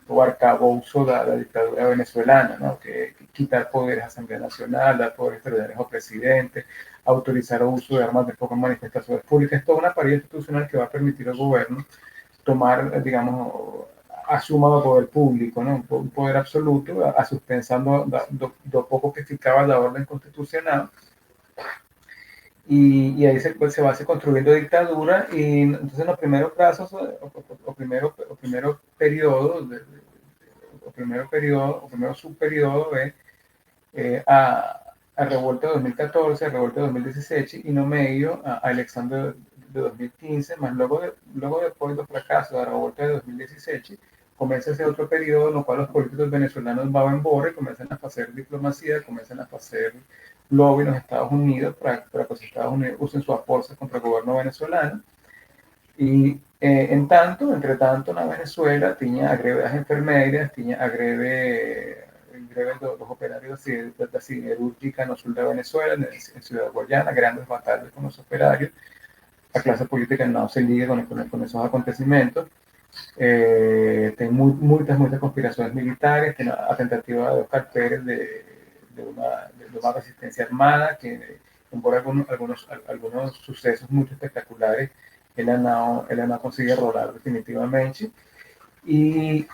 o arcabouço da dictadura venezolana, ¿no? Que quitar poderes à Asamblea Nacional, dar poderes federales ao presidente, autorizar o uso de armas de fuego en manifestaciones públicas, toda una pared institucional que va a permitir al gobierno tomar, digamos, a suma do poder público, ¿no? Un poder absoluto, a suspensando do poco que ficaba da orden constitucional. Y ahí se va construyendo dictadura y entonces en los primeros plazos o primero periodo o primero subperiodo es a revolta de 2014, a revolta de 2017 y no medio a elección de 2015, más luego después del fracaso de la revolta de 2017 comienza ese otro periodo en el cual los políticos venezolanos van en borra y comienzan a hacer diplomacia, comienzan a hacer lobby en los Estados Unidos para que los Estados Unidos usen sus fuerzas contra el gobierno venezolano. Y entre tanto, en Venezuela tenía agreves enfermeras, tenía agreves los operarios de la siderúrgica en el sur de Venezuela, en Ciudad Guayana, grandes batallas con los operarios. La clase política no se liga con esos acontecimientos. Tem muchas conspiraciones militares, tem a tentativa de Oscar Pérez de una resistencia armada que, por algunos sucesos muy espectaculares, él no consigue rolar definitivamente. Y,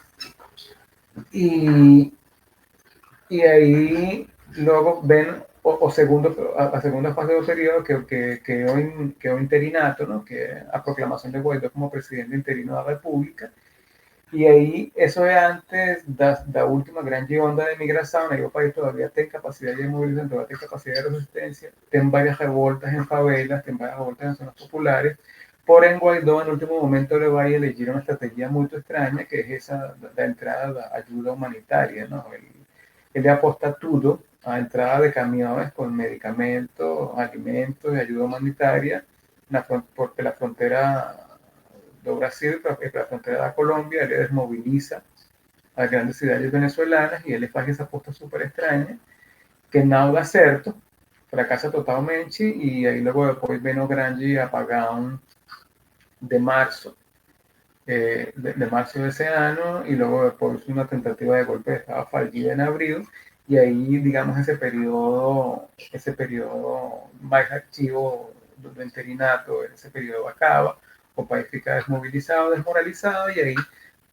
y, y ahí luego ven a segunda fase del periodo que quedó interinato, ¿no? Que a proclamación de Guaidó como presidente interino de la República. Y ahí, eso es antes la última gran onda de migración, el país todavía tiene capacidad de movilización, todavía tiene capacidad de resistencia, tiene varias revoltas en favelas, tiene varias revoltas en zonas populares. Por en Guaidó, en el último momento, le va a elegir una estrategia muy extraña, que es esa, la entrada de ayuda humanitaria, ¿no? Él aposta todo a entrada de camiones con medicamentos, alimentos y ayuda humanitaria, porque la frontera do Brasil para a fronteira da Colômbia, ele desmoviliza as grandes cidades venezuelanas e ele faz essa aposta super estranha, que não dá certo, fracassa totalmente, e aí logo depois vem o grande apagão de março, de março desse ano, e logo depois uma tentativa de golpe de Estado fallida em abril, e aí, digamos, esse período mais ativo do interinato, esse período acaba, o país fica desmovilizado, desmoralizado, y ahí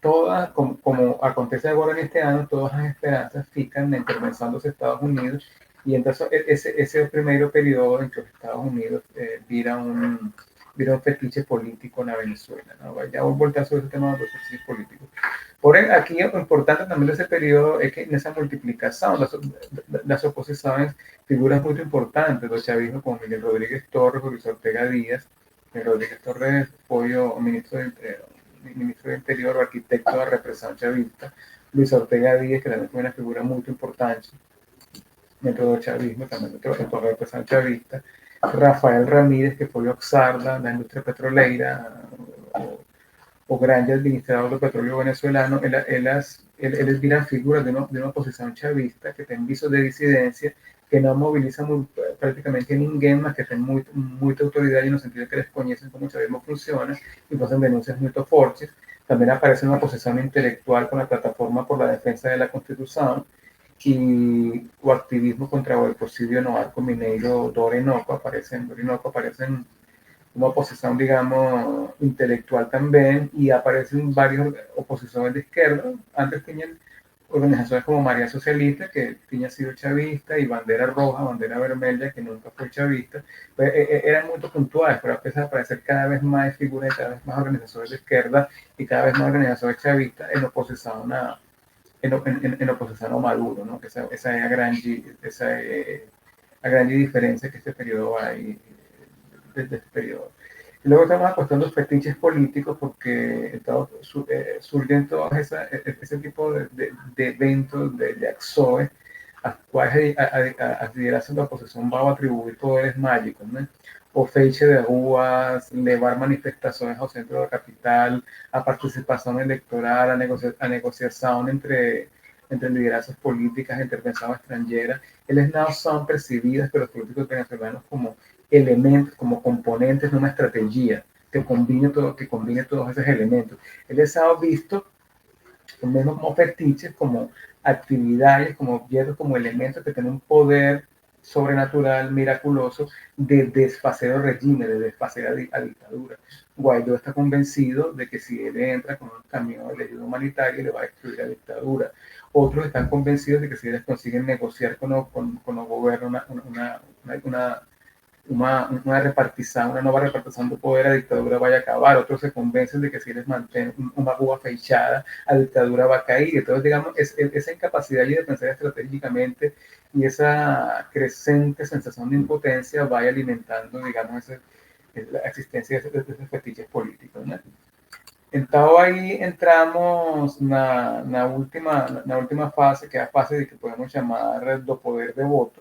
todas, como acontece ahora en este año, todas las esperanzas fican en intervención de los Estados Unidos, y entonces ese primer periodo en que los Estados Unidos vira un fetiche político en Venezuela, ¿no? Ya voy a volver sobre ese tema de los fetiches políticos. Por aquí lo importante también de ese periodo es que en esa multiplicación las oposiciones, figuras muy importantes del chavismo como Miguel Rodríguez Torres, Luis Ortega Díaz. Rodríguez Torres fue ministro de Interior o arquitecto de la represión chavista. Luis Ortega Díaz, que también fue una figura muy importante dentro del chavismo, también dentro de la represión chavista. Rafael Ramírez, que fue Oxarda, la industria petrolera, o grande administrador del petróleo venezolano, él es gran figura de una oposición chavista que tiene visos de disidencia, que no moviliza prácticamente a ninguém, mas que tiene mucha autoridad en el sentido de que desconocen cómo el chavismo funciona y hacen denuncias muy fuertes. También aparece una oposición intelectual con la plataforma por la defensa de la Constitución y o activismo contra o ecocidio no Arco Mineiro do Orinoco aparecen uma oposição, digamos, intelectual também, e aparecem várias oposições de esquerda. Antes tinham organizações como María Socialista, que tinha sido chavista, y Bandera Roja, Bandera Vermelha, que nunca fue chavista. Pues, eran muy puntuales, pero empiezan a aparecer cada vez más figuras, cada vez más organizaciones de izquierda y cada vez más organizaciones chavistas en oposición en oposición a Maduro, ¿no? Esa es la gran diferencia que este periodo hay desde este periodo. Y luego estamos la cuestión de los fetiches políticos, porque surgen todos ese tipo de eventos, de acciones, a cuales a liderazgo da oposição vão atribuir poderes mágicos, né? O feche de ruas, levar manifestações ao centro da capital, a participação eleitoral, a negociação entre liderazgos políticas, a intervenção estrangeira, eles não são percebidas pelos políticos venezolanos como elementos, como componentes de una estrategia que combine todos esos elementos. Eles são vistos menos como fetiches, como actividades, como objetos, como elementos que tienen un poder sobrenatural, miraculoso, de desfacer el régimen, de desfacer a dictadura. Guaidó está convencido de que si él entra con un camión de ayuda humanitaria, le va a destruir la dictadura. Otros están convencidos de que si ellos consiguen negociar con los gobiernos una nueva repartición de poder, a dictadura vaya a acabar. Otros se convencen de que si les mantienen una rúa fechada, a dictadura va a caer. Entonces, digamos, esa incapacidad de pensar estratégicamente y esa creciente sensación de impotencia vaya alimentando, digamos, la existencia de esos fetiches políticos, ¿no? Entonces ahí entramos en la última fase, que es la fase de que podemos llamar do poder de voto.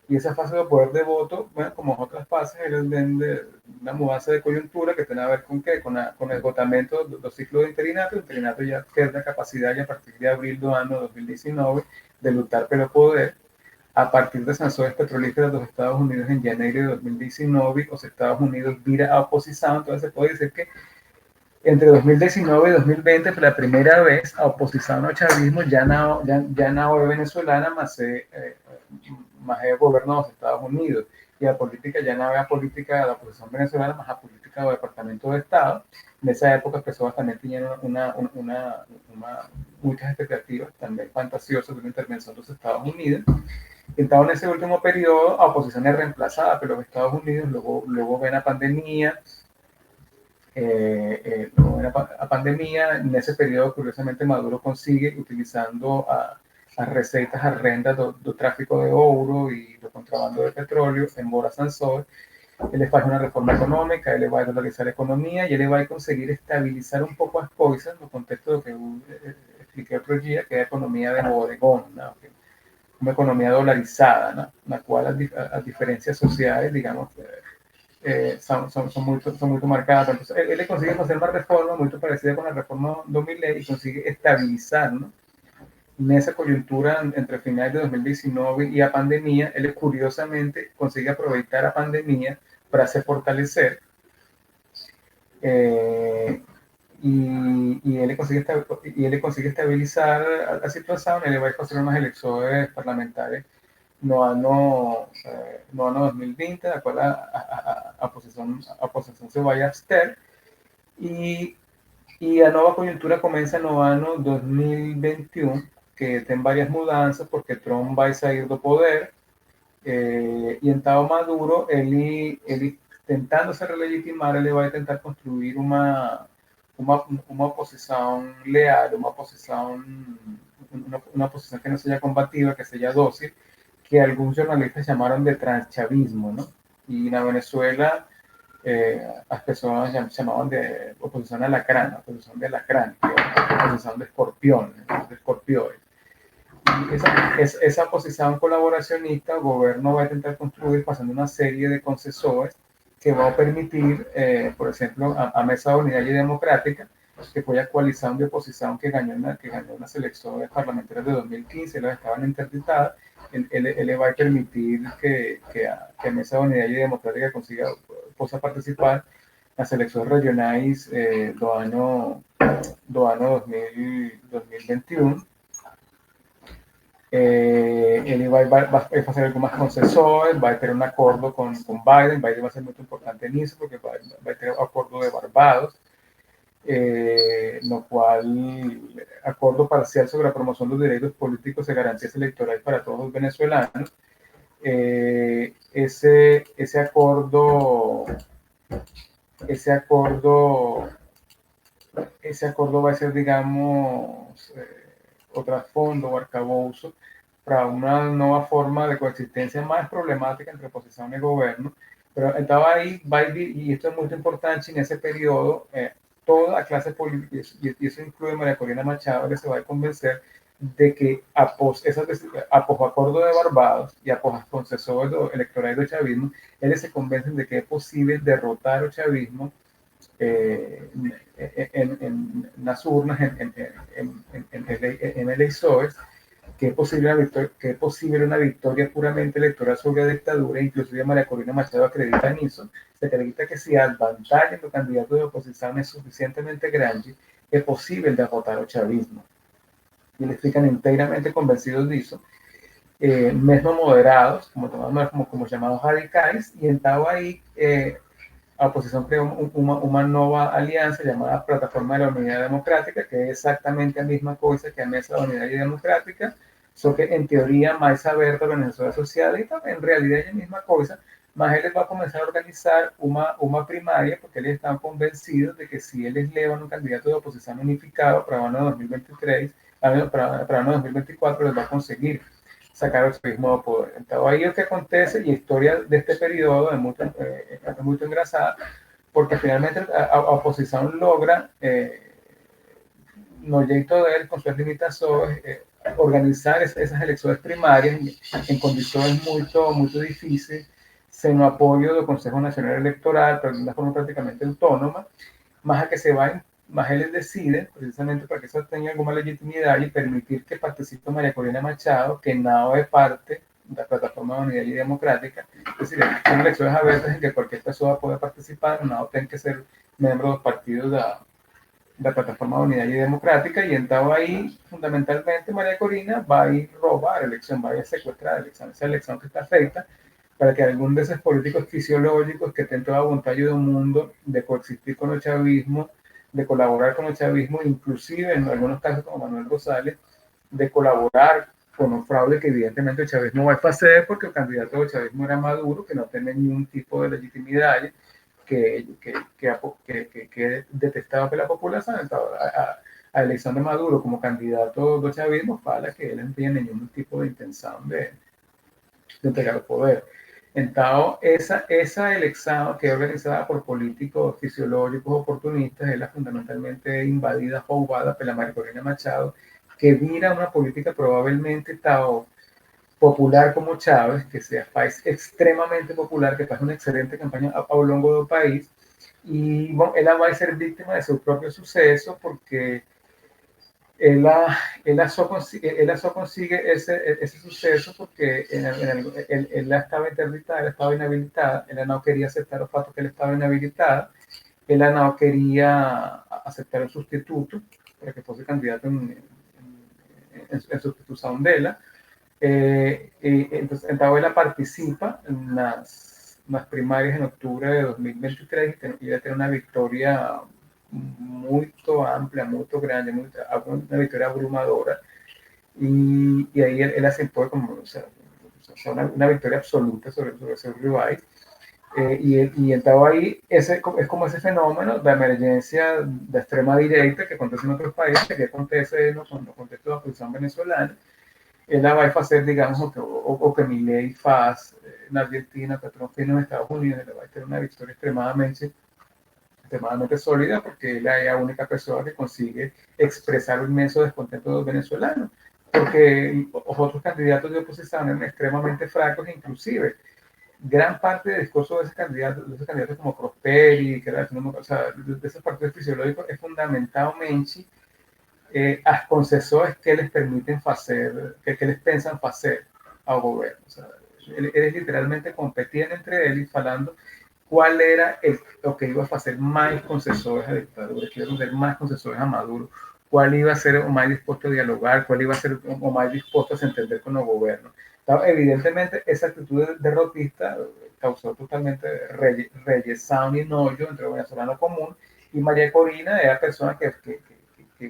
Y esa fase de poder de voto, bueno, como otras fases, es de una mudanza de coyuntura que tiene a ver con qué, con el agotamiento de los ciclos de interinato. El interinato ya pierde capacidad, y a partir de abril del año 2019, de luchar por el poder. A partir de sanciones petrolíferas de los Estados Unidos en enero de 2019, los Estados Unidos vira a oposición. Entonces se puede decir que entre 2019 y 2020, por la primera vez, a oposición al chavismo ya no es venezolana, más el gobierno de los Estados Unidos. Y la política ya no era política de la oposición venezolana, más la política del Departamento de Estado. En esa época, las personas también tenían muchas expectativas, también fantasiosas, de una intervención de los Estados Unidos. Entonces, en ese último periodo, la oposición es reemplazada, pero los Estados Unidos luego ven la pandemia. A pandemia, en ese periodo, curiosamente, Maduro consigue, utilizando a receitas a renda do tráfico de ouro y do contrabando de petróleo, embora Sansor, ele faz una reforma económica, ele vai dolarizar a economía y ele vai conseguir estabilizar un poco as coisas no contexto do que eu expliquei outro dia, que é a economía de bodegón, ¿no? Uma economía dolarizada, ¿no? Na qual as diferencias sociais, digamos, son muy marcadas. Entonces, él consigue hacer una reforma muy parecida con la reforma 2000 y consigue estabilizar, ¿no? En esa coyuntura entre finales de 2019 y la pandemia, él curiosamente consigue aprovechar la pandemia para se fortalecer, y él consigue estabilizar la situación. Él va a hacer unas elecciones parlamentarias no ano 2020, da qual a oposição se vai abster, e a nova conjuntura começa no ano 2021, que tem várias mudanças, porque Trump vai sair do poder, e então Maduro, ele tentando se relegitimar, ele vai tentar construir uma oposição leal, uma oposição que não seja combativa, que seja dócil, que algunos jornalistas llamaron de transchavismo, ¿no? Y en Venezuela las personas llamaban de oposición a lacrán, oposición de lacrán, oposición de escorpión, de escorpiones. Y esa oposición colaboracionista, el gobierno va a intentar construir pasando una serie de concesores que va a permitir, por ejemplo, a Mesa Unidad y Democrática, que fue la coalición de oposición que ganó unas elecciones parlamentarias de 2015, las estaban interditadas. Él va a permitir que Mesa Unidad y Democrática possa participar en las elecciones regionales do año 2021. Ele vai fazer algumas concessões, vai ter um acordo com Biden. Biden vai ser muito importante nisso, porque vai ter o acordo de Barbados, no qual acordo parcial sobre a promoção dos direitos políticos e garantias eleitorais para todos os venezuelanos. Esse acordo vai ser, digamos, o trasfondo o arcabouço para uma nova forma de coexistência mais problemática entre oposição e governo. Pero então aí vai, e isso é muito importante nesse período, toda a classe política, e isso inclui María Corina Machado, que se vai convencer de que após o acordo de Barbados e após as concessões eleitorais do chavismo, eles se convencem de que é possível derrotar o chavismo en las urnas, en elecciones, que es posible una victoria puramente electoral sobre la dictadura. Inclusive María Corina Machado acredita en eso. Se acredita que si el vantaje del candidato de oposición es suficientemente grande, es posible derrotar al chavismo. Y le explican enteramente convencidos de eso. Mesmo moderados, como llamados radicales, y estaba ahí a oposición creó una nueva alianza llamada Plataforma de la Unidad Democrática, que es exactamente la misma cosa que a Mesa de la Unidad Democrática, solo que en teoría más abierta a la Venezuela social, y también en realidad es la misma cosa, más él va a comenzar a organizar una primaria, porque ellos están convencidos de que si ellos elevan un candidato de oposición unificado para el año 2023, para el año 2024, les va a conseguir sacar o chavismo do poder. Então, aí o que acontece, e a história deste período é muito engraçada, porque finalmente a oposição logra, no jeito dele, com suas limitações, organizar essas eleições primárias em condições muito difíceis, sem o apoio do Consejo Nacional Eleitoral, pero de uma forma praticamente autônoma, mas a que se vai, mas eles deciden, precisamente para que eso tenga alguna legitimidad y permitir que participe María Corina Machado, que no es parte de la Plataforma de Unidad y Democrática. Es decir, son elecciones abiertas en que cualquier persona puede participar, no tiene que ser miembro de los partidos de la Plataforma de Unidad y Democrática, y entonces ahí, fundamentalmente, María Corina va a ir a robar la elección, va a ir a secuestrar la elección, esa elección que está feita, para que algún de esos políticos fisiológicos que tienen toda voluntad del mundo de coexistir con el chavismo, de colaborar con el chavismo, inclusive en algunos casos como Manuel Rosales, de colaborar con un fraude que evidentemente el chavismo va a hacer, porque el candidato del chavismo era Maduro, que no tiene ningún tipo de legitimidad, que detestaba por la población. Entonces, a elección de Maduro como candidato del chavismo, para que él no tiene ningún tipo de intención de entregar el poder. Entonces, esa elección que es organizada por políticos fisiológicos oportunistas es fundamentalmente invadida, roubada por la María Corina Machado, que mira una política probablemente tan popular como Chávez, que sea país extremadamente popular, que hace una excelente campaña a lo largo del país, y bueno, ella va a ser víctima de su propio suceso, porque ella só consigue ese suceso porque ella estaba interditada, ella estaba inhabilitada, ella no quería aceptar el fato que ella estaba inhabilitada, ella no quería aceptar el sustituto para que fuese candidato en sustitución de ella. Entonces ella participa en las primarias en octubre de 2023 y ella tiene una victoria muy amplia, muy grande, una victoria abrumadora, y ahí él asentó como una victoria absoluta sobre su rival, y entonces ahí es como ese fenómeno de emergencia de extrema derecha que acontece en otros países, que acontece en los contextos de la oposición venezolana. Ella va a hacer, digamos, o que Milei hace en Argentina, que Trump tiene en Estados Unidos. Ella va a tener una victoria extremadamente sólida, porque ella es la única persona que consigue expresar un inmenso descontento de los venezolanos, porque los otros candidatos de oposición eran extremadamente fracos, inclusive gran parte del discurso de esos candidatos como Prosperi, que era, o sea, de esos partidos fisiológicos, es fundamentalmente las concesiones que les permiten hacer, que les pensan hacer al gobierno. O sea, ellos literalmente competían entre ellos hablando cuál era lo que iba a hacer más concesores a la dictadura, que iba a hacer más concesores a Maduro, cuál iba a ser o más dispuesto a dialogar, cuál iba a ser o más dispuesto a se entender con los gobiernos. Evidentemente, esa actitud derrotista causó totalmente reyesao y enojo entre el venezolano común, y María Corina era persona que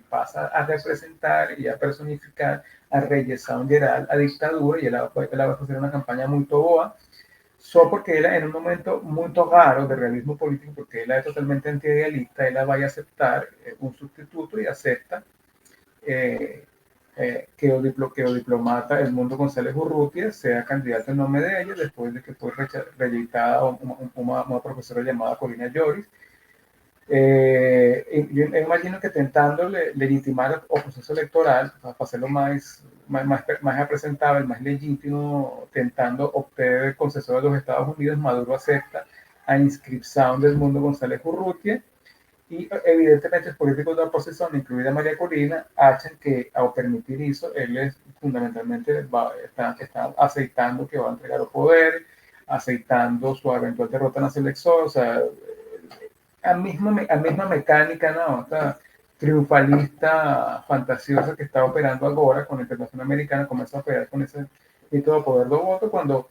pasa a representar y a personificar a reyesao geral, a dictadura, y él va a hacer una campaña muy boa, só porque él en un momento muy raro de realismo político, porque él es totalmente antiidealista, él va a aceptar un sustituto y acepta que o diplomata Edmundo González Urrutia sea candidato en nombre de ella, después de que fue rejeitada una profesora llamada Corina Lloris. Yo imagino que tentando legitimar o proceso electoral para hacerlo más presentable, más legítimo, tentando obtener el consenso de los Estados Unidos, Maduro acepta a inscripción del Edmundo González Urrutia, y evidentemente los políticos de la oposición, incluida María Corina, hacen que al permitir eso, él fundamentalmente está aceitando que va a entregar el poder, aceitando su eventual derrota en las elecciones, o sea, a misma mecánica, ¿no? Esta triunfalista, fantasiosa que está operando ahora con la Internacional Americana, comienza a operar con ese método de poder de voto, cuando,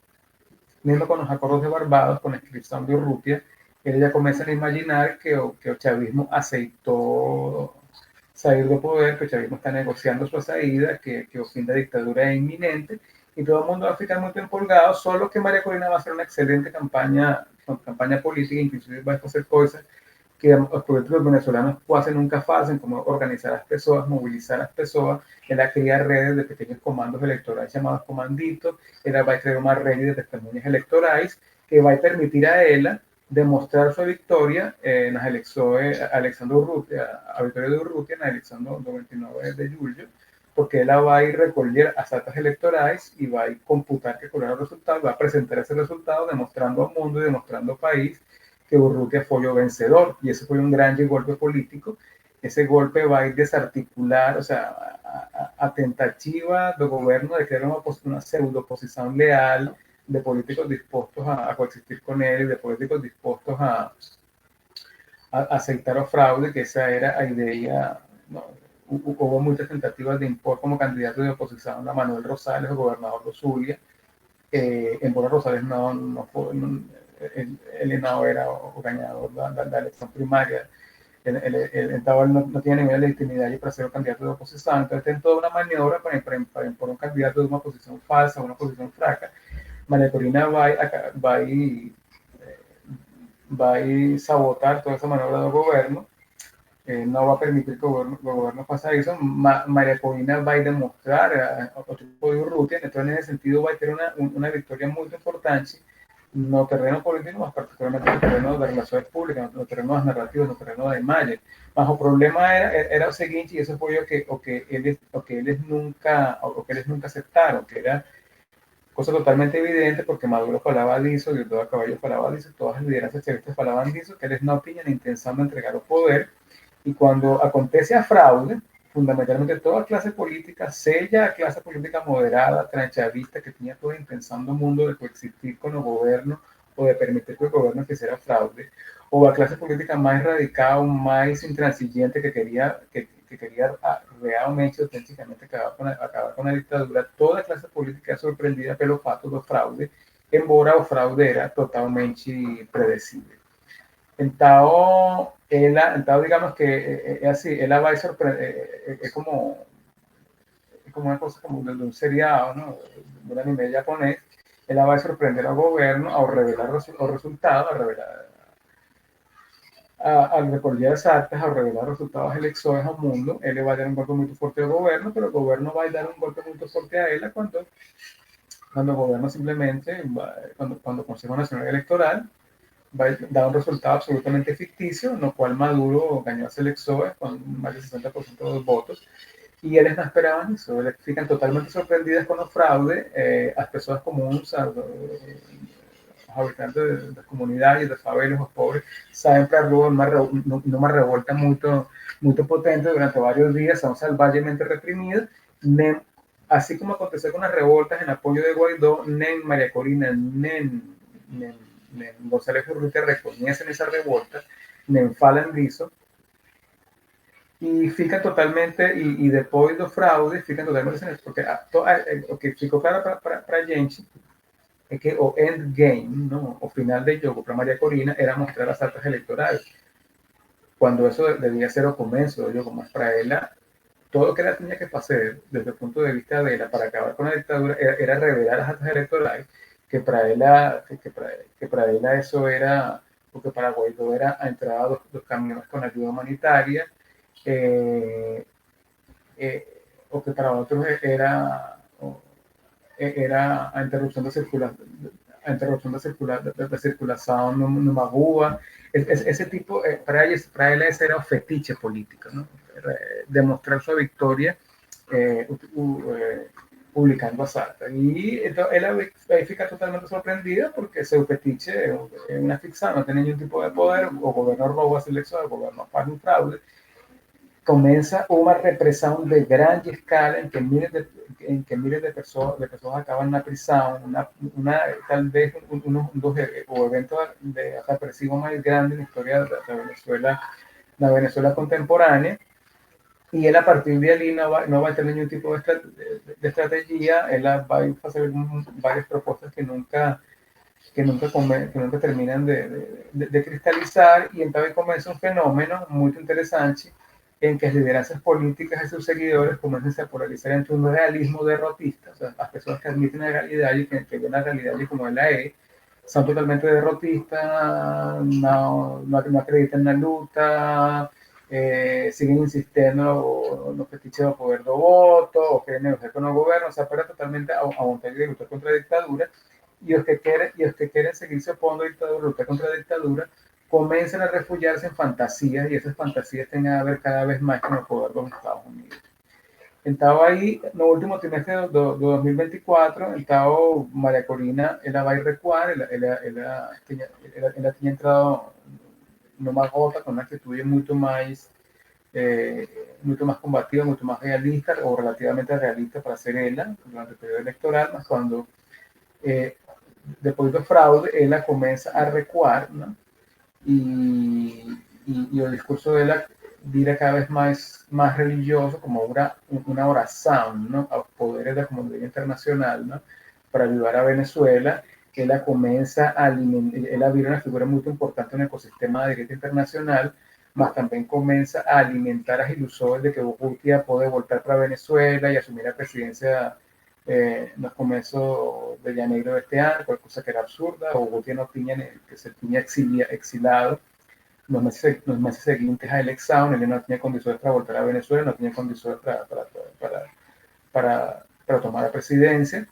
mismo con los acuerdos de Barbados, con la inscripción de Urrutia, ellos ya comienzan a imaginar que el chavismo aceitó salir del poder, que el chavismo está negociando su salida, que el fin de la dictadura es inminente, y todo el mundo va a ficar muy empolgado, solo que María Corina va a hacer una excelente campaña política, inclusive va a hacer cosas que los políticos venezolanos quase nunca hacen, como organizar a las personas, movilizar a las personas, ella crea redes de pequeños comandos electorales llamados comanditos, ella va a crear una red de testimonios electorales que va a permitir a ella demostrar su victoria en las elecciones a victoria de Urrutia en las elecciones del 29 de julio, porque ella va a ir a recoger las actas electorales y va a ir a computar que cuál era el resultado, va a presentar ese resultado demostrando al mundo y demostrando al país que Urrutia fue el vencedor, y ese fue un gran golpe político. Ese golpe va a ir desarticular, o sea, a tentativa de gobierno de crear una pseudo oposición leal, de políticos dispuestos a coexistir con él, de políticos dispuestos a aceitar el fraude, que esa era la idea. ¿No? Hubo muchas tentativas de impor como candidato de oposición a Manuel Rosales, el gobernador de Zulia. En Bola Rosales no fue, él no era o ganador de la elección primaria. El no tiene ninguna legitimidad para ser un candidato de oposición. Entonces, tiene toda una maniobra para imponer un candidato de una posición falsa, una posición fraca. María Corina va a sabotar toda esa maniobra del gobierno. No va a permitir que el gobierno pase eso. María Corina va a demostrar a otro tipo de Urrutia, entonces en ese sentido va a tener una victoria muy importante no terreno político, más particularmente en el terreno de relaciones públicas, en el terreno de narrativas, en el terreno de imagen. Bajo problema era el siguiente, y eso fue que ellos nunca aceptaron, que era cosa totalmente evidente, porque Maduro falaba de eso, Diosdado Cabello falaba de eso, todas las lideranzas chavistas falaban de eso, que ellos no tenían intención de entregar el poder, y cuando acontece a fraude, fundamentalmente toda clase política, sella clase política moderada, tranchavista, que tenía toda intención del mundo de coexistir con el gobierno o de permitir que el gobierno hiciera fraude, o la clase política más radical, más intransigente que quería realmente, auténticamente acabar con la dictadura, toda clase política sorprendida pelo fato do fraude, embora o fraude era totalmente predecible. Entonces, digamos que es así, ella va a sorprender, es como una cosa como de un seriado, ¿no? De un anime japonés. Ella va a sorprender al gobierno al revelar los resultados, al recordar las actas, al revelar resultados de elecciones al mundo. Él le va a dar un golpe muy fuerte al gobierno, pero el gobierno va a dar un golpe muy fuerte a ella cuando el gobierno simplemente, cuando el Consejo Nacional Electoral va a dar un resultado absolutamente ficticio, en lo cual Maduro ganó las elecciones con más del 60% de los votos, y ellos no esperaban eso, ellos fican totalmente sorprendidas con los fraudes, las personas comunes, los habitantes de las comunidades, de favelas, los pobres, saben que hubo una revolta muy potente durante varios días, son salvajemente reprimidos, así como aconteció con las revoltas en apoyo de Guaidó, Nen María Corina, Nen González Urrutia reconocen esa revolta, Nen falan de eso, e fica totalmente, e depois do fraude, fica totalmente sem porque o que ficou claro para a gente é que o endgame, não, o final do jogo para Maria Corina era mostrar as atas eleitorais, quando isso devia ser o começo do jogo, mas para ela todo lo que ella tenía que hacer desde el punto de vista de ella para acabar con la dictadura era revelar las actas electorales, que para ella eso era, porque para Guaidó era a entrada dos camiones con ayuda humanitaria, eh, o que para otros era a interrupción de circulación, de circulación numa rua. Ese tipo, para ella ese era un fetiche político, ¿no? Demostrar su victoria publicando a Sartre. Y entonces él fica totalmente sorprendida porque seu fetiche es una ficción, no tiene ningún tipo de poder, o gobierno roba as eleições, o gobierno faz un fraude, comienza una represión de gran escala en que miles de personas acaban en la prisión, tal vez uno dos o eventos de represivo más grande en la historia de Venezuela, la Venezuela contemporánea, y él a partir de allí no va a tener ningún tipo de estrategia, él va a hacer varias propuestas que nunca terminan de cristalizar, y entonces comienza un fenómeno muy interesante en que las lideranzas políticas de sus seguidores comienzan a polarizar entre un realismo derrotista, o sea, las personas que admiten la realidad y que ven la realidad y como él la es, son totalmente derrotistas, no acreditan en la lucha, siguen insistiendo en los fetiches del poder de voto, o quieren negociar con el gobierno, o sea, pero totalmente a un de lucha contra la dictadura, y los que quieren seguirse oponiendo a la dictadura, luchar contra la dictadura, comienzan a refugiarse en fantasías, y esas fantasías tienen a ver cada vez más con el poder de los Estados Unidos. Estaba ahí no último trimestre de 2024, estaba María Corina, ela vai recuar, ela tinha entrado numa rota com uma atitude muito mais combativa, muito mais realista, ou relativamente realista para ser ela, durante o período eleitoral, mas quando depois do fraude, ela começa a recuar, ¿no? Y el discurso de ella vira cada vez más religioso, como una oración, ¿no? A los poderes de la comunidad internacional, ¿no? Para ayudar a Venezuela. Ella comienza a alimentar, ella vira una figura muy importante en el ecosistema de derecho internacional, mas también comienza a alimentar las ilusiones de que Urrutia puede voltar para Venezuela y asumir la presidencia en los comienzos de enero de este año, cualquier cosa que era absurda. Urrutia no tenía, que se tenía exilado los meses siguientes a elección, él no tenía condiciones para volver a Venezuela, no tenía condiciones para tomar la presidencia,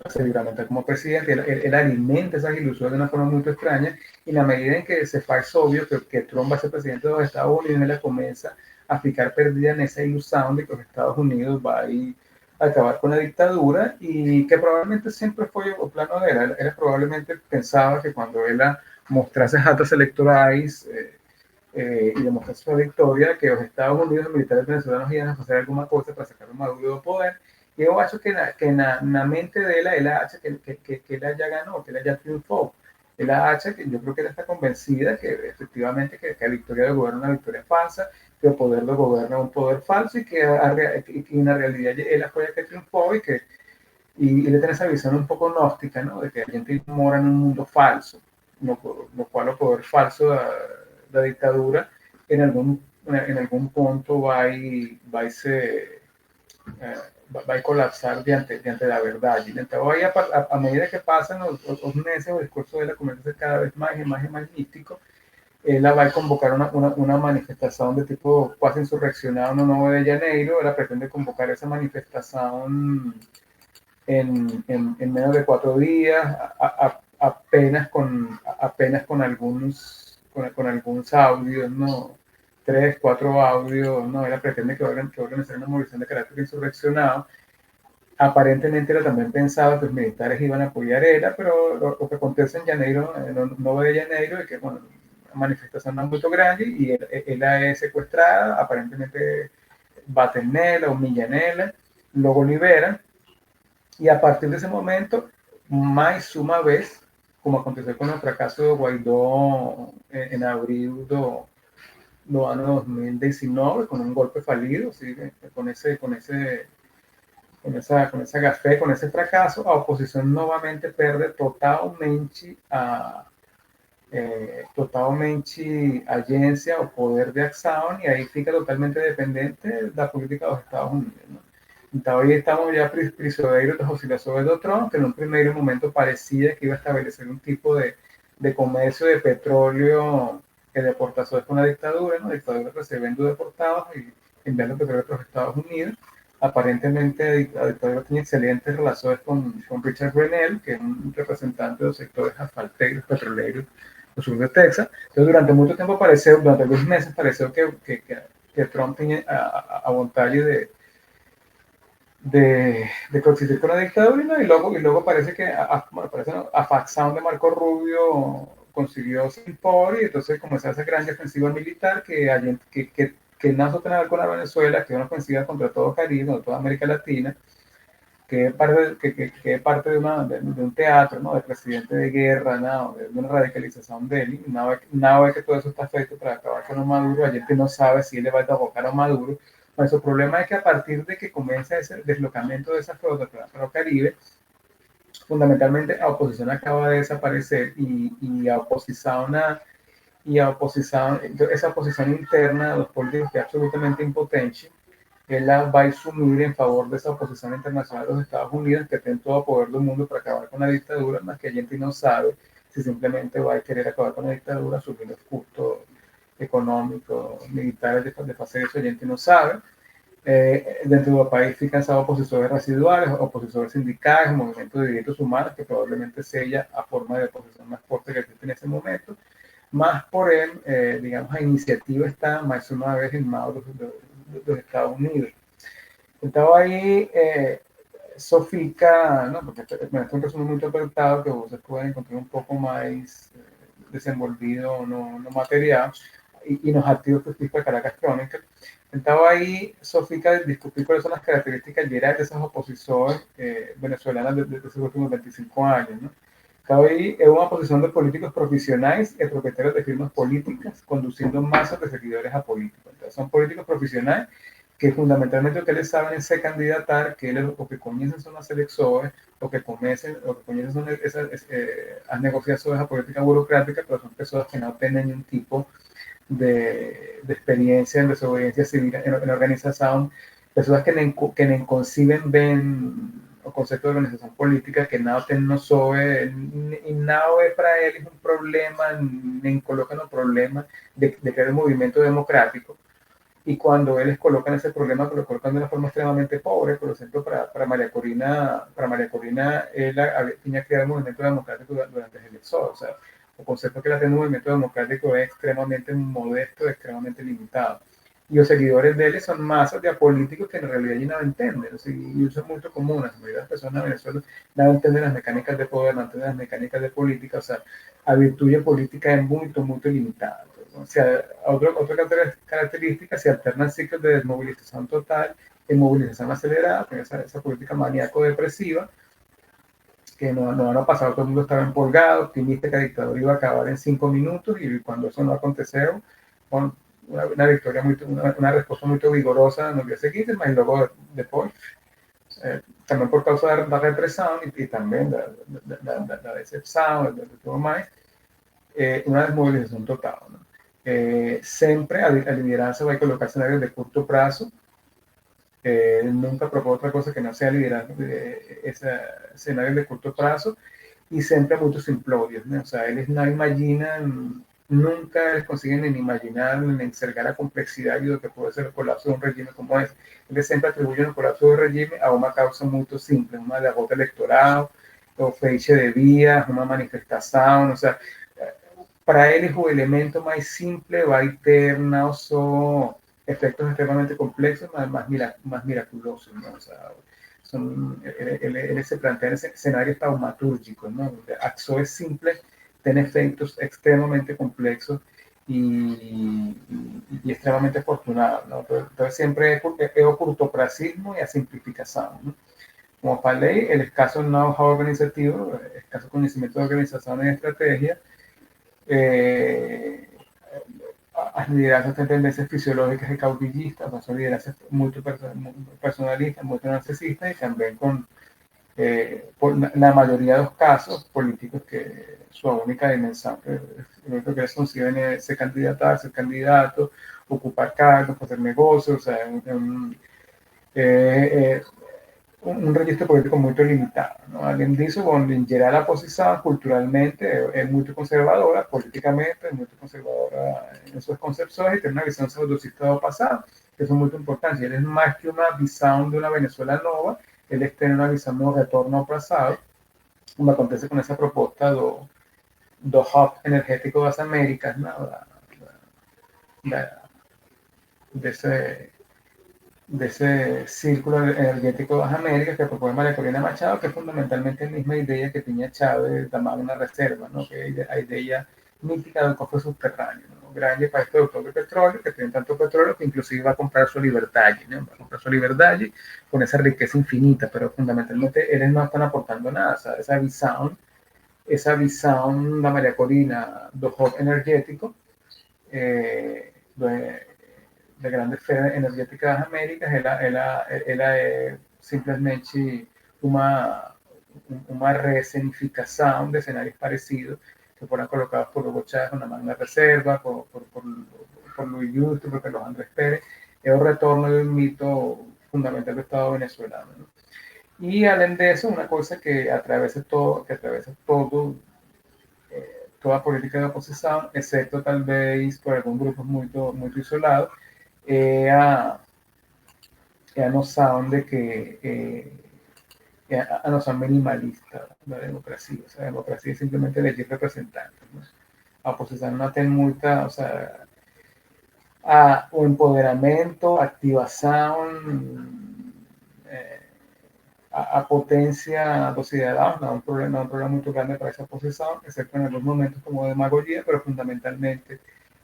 seguramente como presidente, él alimenta esas ilusiones de una forma muy extraña, y en la medida en que se hace obvio que Trump va a ser presidente de los Estados Unidos, él comienza a ficar perdida en esa ilusión de que los Estados Unidos va a acabar con la dictadura, y que probablemente siempre fue el plano de él. Él probablemente pensaba que cuando él mostrase actas electorales y demostrase su victoria, que los Estados Unidos, los militares venezolanos iban a hacer alguna cosa para sacar a Maduro del poder. Y yo acho que na mente de él acha que él ya ganó, que él ya triunfó. Él acha que yo creo que él está convencida que efectivamente que la victoria del gobierno es una victoria falsa, que el poder del gobierno es un poder falso, y que en la realidad él fue el que triunfó, y él tiene esa visión un poco gnóstica, ¿no? De que la gente mora en un mundo falso, lo cual el poder falso de la dictadura en algún punto va a colapsar diante la verdad. Y entonces, a medida que pasan los meses, el discurso de él comienza a ser cada vez más y más y más místico. Él va a convocar una manifestación de tipo quasi insurreccional no 9 de Janeiro. Él pretende convocar esa manifestación en menos de 4 días, apenas con algunos audios, ¿no? 3, 4 audios, ¿no? Él pretende que organizar una movilización de carácter insurreccionado. Aparentemente él también pensaba que los militares iban a apoyar a él, pero lo que acontece en Janeiro, el 9 de Janeiro, es que, bueno, la manifestación no es muy grande, y él es secuestrada, aparentemente baten en él, humillan en él, luego liberan. Y a partir de ese momento, más una vez, como aconteció con el fracaso de Guaidó en abril los años 2019 con un golpe fallido, ¿sí? Con esa gafé, con ese fracaso, a oposición nuevamente perde totalmente agencia o poder de acción y ahí fica totalmente dependiente de la política de los Estados Unidos, ¿no? Então, aí estamos ya prisioneros de las oscilaciones de Trump, que en un primer momento parecía que iba a establecer un tipo de comercio de petróleo que de exportaciones con la dictadura, ¿no? Dictadura recibiendo deportados y enviando petróleo a los Estados Unidos. Aparentemente, la dictadura tiene excelentes relaciones con Richard Grenell, que es un representante de los sectores asfalteros, petroleros del sur de Texas. Entonces, durante mucho tiempo pareció, durante algunos meses pareció que Trump tenía a voluntad de coexistir con la dictadura, ¿no? Y luego parece que a facción de Marco Rubio consiguió su impor y entonces comenzó esa gran defensiva militar que nace tiene que ver con la Venezuela, que es una ofensiva contra todo Caribe, contra toda América Latina, que es parte de un teatro, ¿no? De presidente de guerra, ¿no? De una radicalización de él. Nada de que todo eso está feito para acabar con Maduro. La gente no sabe si él le va a abocar a Maduro. Pero su problema es que a partir de que comienza ese deslocamiento de esa flota para el Caribe, fundamentalmente la oposición acaba de desaparecer y esa oposición interna de los políticos que es absolutamente impotente, él la va a sumir en favor de esa oposición internacional de los Estados Unidos que tiene todo el poder del mundo para acabar con la dictadura, más que la gente no sabe si simplemente va a querer acabar con la dictadura, subir los costos económicos, militares de hacer eso, la gente no sabe. Dentro del país fican esas opositores residuales, opositores sindicales, movimientos de derechos humanos, que probablemente sea a forma de oposición más fuerte que existe en ese momento. Más por él, digamos, la iniciativa está más una vez en manos de los Estados Unidos. Estaba ahí, Sofica, ¿no? Porque me es un resumen muy interpretado que vos pueden encontrar un poco más desenvolvido no material y los activos que explica Caracas Crónica. Estaba ahí, Sofica, discutir cuáles son las características generales de esas oposiciones venezolanas de esos últimos 25 años, ¿no? Estaba ahí es una posición de políticos profesionales y propietarios de firmas políticas, conduciendo masas de seguidores a políticos. Entonces, son políticos profesionales que fundamentalmente lo que les saben es se candidatar, que lo que comienzan son las elecciones, lo que comienzan son las negociaciones a política burocrática, pero son personas que no tienen ningún tipo de experiencia en desobediencia civil en organización, personas que no conciben ven o concepto de organización política que nada no sabe y nada para él es un problema, ni colocan un problema de crear un movimiento democrático. Y cuando él les colocan ese problema, lo colocan de una forma extremadamente pobre. Por ejemplo, para María Corina, él tenía que crear un movimiento democrático durante el exodo. O sea, el concepto que él hace un movimiento democrático es extremadamente modesto, extremadamente limitado. Y los seguidores de él son masas de apolíticos que en realidad ya no entienden. O sea, y eso es muy común. La mayoría de las personas en Venezuela no entienden las mecánicas de poder, no entienden las mecánicas de política. O sea, la virtud de política es muy limitada. O sea, otra característica, se alternan ciclos de desmovilización total y movilización acelerada, con esa política maníaco-depresiva, que no ha pasado, todo el mundo estaba empolgado, optimista que la dictadura iba a acabar en 5 minutos, y cuando eso no aconteció, con una respuesta muy vigorosa en los días seguintes, más luego después, también por causa de la represión y también la decepción, de todo más, una desmovilización total, ¿no? Sempre a liderança vai colocar cenários de curto prazo, nunca propone otra cosa que no sea liderar ese escenario de corto plazo y siempre muchos implodios, ¿no? O sea, ellos no imaginan, nunca les consiguen ni imaginar ni encercar la complejidad de lo que puede ser el colapso de un régimen como este. Ellos siempre atribuyen el colapso del régimen a una causa muy simple, una derrota electoral, o fecha de vías, una manifestación, o sea, para él es el elemento más simple va a ter efectos extremadamente complejos, más miraculosos, ¿no? O sea, él se plantea en escenarios taumatúrgicos, ¿no? Acciones simples tienen efectos extremadamente complejos y extremadamente afortunados, ¿no? Entonces siempre es o curtoplacismo y a simplificación, ¿no? Como falei, el escaso know-how organizativo, escaso conocimiento de organización y estrategia, As lideranças têm tendências fisiológicas de caudillistas, o son lideranças muy personalistas, muy narcisistas y también con, la mayoría de los casos, políticos que su única dimensión, lo único que les conciben es ser candidatar, ser candidato, ocupar cargos, hacer negocios, o sea, eh, un registro político muy limitado. No? Além disso, bom, em geral, a posição culturalmente é muito conservadora, politicamente é muito conservadora em suas concepções e tem uma visão saudosista do passado, que são muito importantes. Eles, mais que uma visão de uma Venezuela nova, eles têm uma visão de um retorno ao passado, como acontece com essa proposta do hub energético das Américas, não? Desse de ese círculo energético de las Américas que propone María Corina Machado, que es fundamentalmente la misma idea que tenía Chávez de una reserva, ¿no? Que es la idea mítica del cofre subterráneo, ¿no? Grande para este autor de petróleo, que tiene tanto petróleo que inclusive va a comprar su libertad allí, ¿no? Va a comprar su libertad allí con esa riqueza infinita, pero fundamentalmente ellos no están aportando nada, o sea, esa visión de María Corina do hub energético, de grandes feras energéticas das Américas, ela é simplesmente uma rescenificação de cenários parecidos que foram colocados por Hugo Chávez na Magna Reserva, por Luis Justo, por Carlos Andrés Pérez. É o retorno de um mito fundamental do Estado venezolano. ¿No? Y além disso, uma coisa que atravessa todo toda a política de oposição, exceto talvez por alguns grupos muito isolados, é a noção de que a noção minimalista da democracia. O sea, a democracia é simplesmente eleger representantes. ¿No? A oposição não tem muita, o sea, o empoderamento, a activação, a potência dos cidadãos não é um problema muito grande para essa oposição, exceto em alguns momentos como demagogia, pero fundamentalmente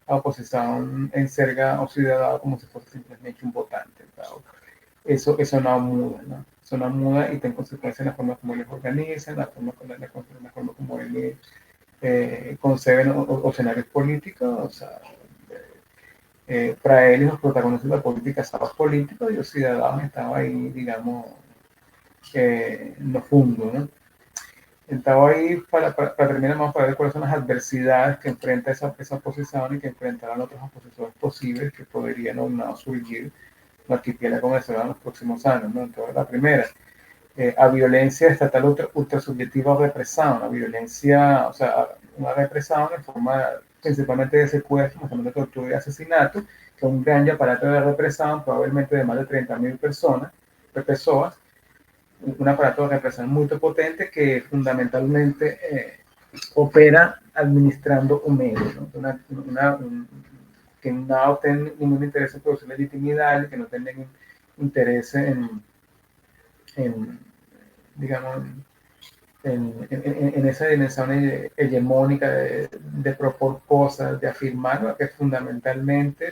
a oposição enxerga ao cidadão como se fosse simplesmente um votante. Então, eso no muda, ¿no? Eso no muda y tiene consecuencias en la forma como ellos organizan, la forma como ellos conceben los escenarios políticos. O sea, para ellos los protagonistas de la política estaban los políticos y los ciudadanos estaban ahí, digamos, no fundo, ¿no? Estaba ahí para terminar, vamos a ver cuáles son las adversidades que enfrenta esa oposición y que enfrentarán otros opositores posibles que podrían o no surgir no archipiélago venezolano en los próximos años, ¿no? Entonces, la primera, a violencia estatal ultra subjetiva o represión, la violencia, o sea, una represión en forma principalmente de secuestro, de tortura y asesinato, que es un gran aparato de represión, probablemente de más de 30.000 personas, un aparato de represión muy potente que fundamentalmente opera administrando un medio, ¿no? Que no tienen ningún interés en producir legitimidad, que no tienen interés digamos, en esa dimensión hegemónica de propor cosas, de afirmar, que fundamentalmente,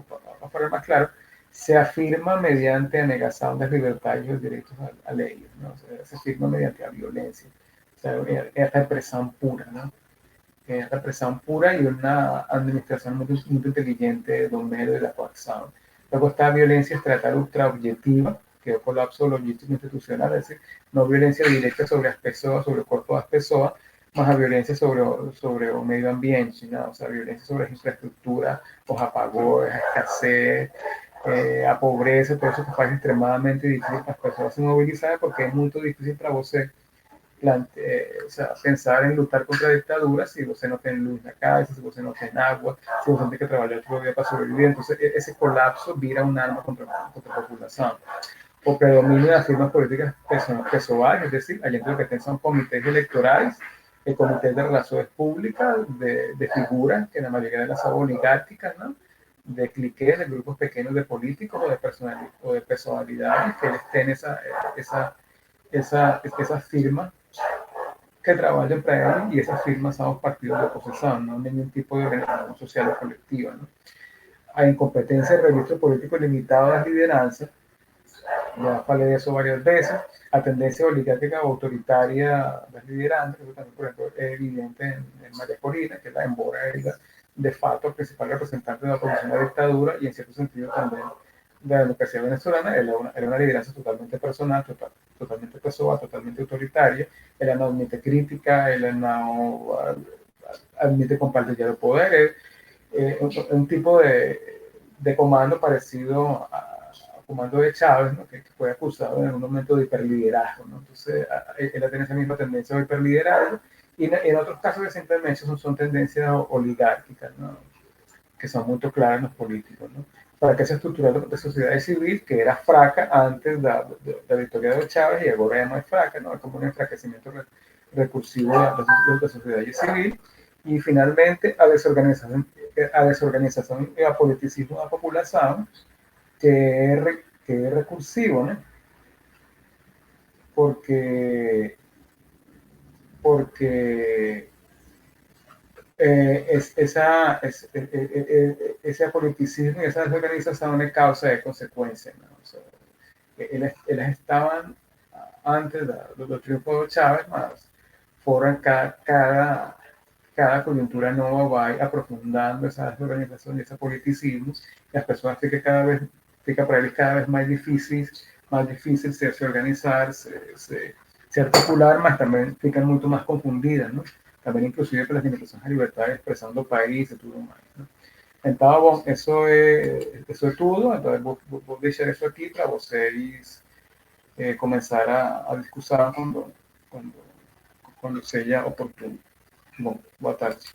para poner más claro, se afirma mediante a negación de libertades y los derechos a ellos, ¿no? O sea, se afirma mediante la violencia, o sea, es represión pura, ¿no? Represión pura y una administración muy inteligente de un medio de la coacción. Luego está violencia estatal ultra objetiva, que es el colapso logístico institucional, es decir, no violencia directa sobre las personas, sobre el cuerpo de las personas, más a violencia sobre el medio ambiente, ¿no? O sea, violencia sobre la infraestructura, los apagones, la escasez, a pobreza, todo eso que parece extremadamente difícil para las personas se movilizar porque es muy difícil para usted o sea, pensar en luchar contra la dictadura si usted no tiene luz en la calle, si usted no tiene agua, si usted tiene que trabajar otro día para sobrevivir. Entonces, ese colapso vira un arma contra la población. O predominio de las firmas políticas PSOE, es decir, allá entre lo que son comités electorales, comités de relaciones públicas, de figuras que en la mayoría de las son oligárquicas, ¿no? De cliqués, de grupos pequeños de políticos o de personalidades que les tienen esas firmas que trabajan para él y esas firmas son los partidos de oposición, no ningún tipo de organización social o colectiva. ¿No? A incompetencia de registro político limitado a las lideranzas, Ya falei de eso varias veces. A tendencia oligárquica o autoritaria das liderantes, eso también, por ejemplo, es evidente en María Corina, que es la embora ella, de facto, principal representante de la oposición a la dictadura y en cierto sentido también de la democracia venezolana. Era una lideranza totalmente personal, totalmente pessoa, totalmente autoritaria. Ella no admite crítica, ella no admite compartir el poder. Un tipo de comando parecido a comando de Chávez, ¿no? Que fue acusado en algún momento de hiperliderazgo, ¿no? Entonces, él tiene esa misma tendencia a hiperliderazgo, y en otros casos que simplemente son tendencias oligárquicas, ¿no? Que son muy claras en los políticos, ¿no? Para que esa estructura de sociedad civil, que era fraca antes de la victoria de Chávez y ahora ya no es fraca, ¿no? Es como un enfraquecimiento recursivo de la sociedad civil, y finalmente a desorganización y a politicismo da população, que es recursivo, ¿no? Porque, porque ese apoliticismo y esa desorganización es causa de consecuencias, ¿no? O sea, eles estaban antes do triunfo de Chávez, mas foram cada coyuntura nueva va aprofundando esa desorganización y ese politicismo. Las personas fica para ellos cada vez más difícil se organizar, se articular, mas también fican mucho más confundidas, ¿no? Também inclusive pelas limitações à liberdade de expressão do país e tudo mais, né? Então, bom, isso é tudo. Então, vou deixar isso aqui para vocês começar a discussão quando seja oportuno. Bom, boa tarde.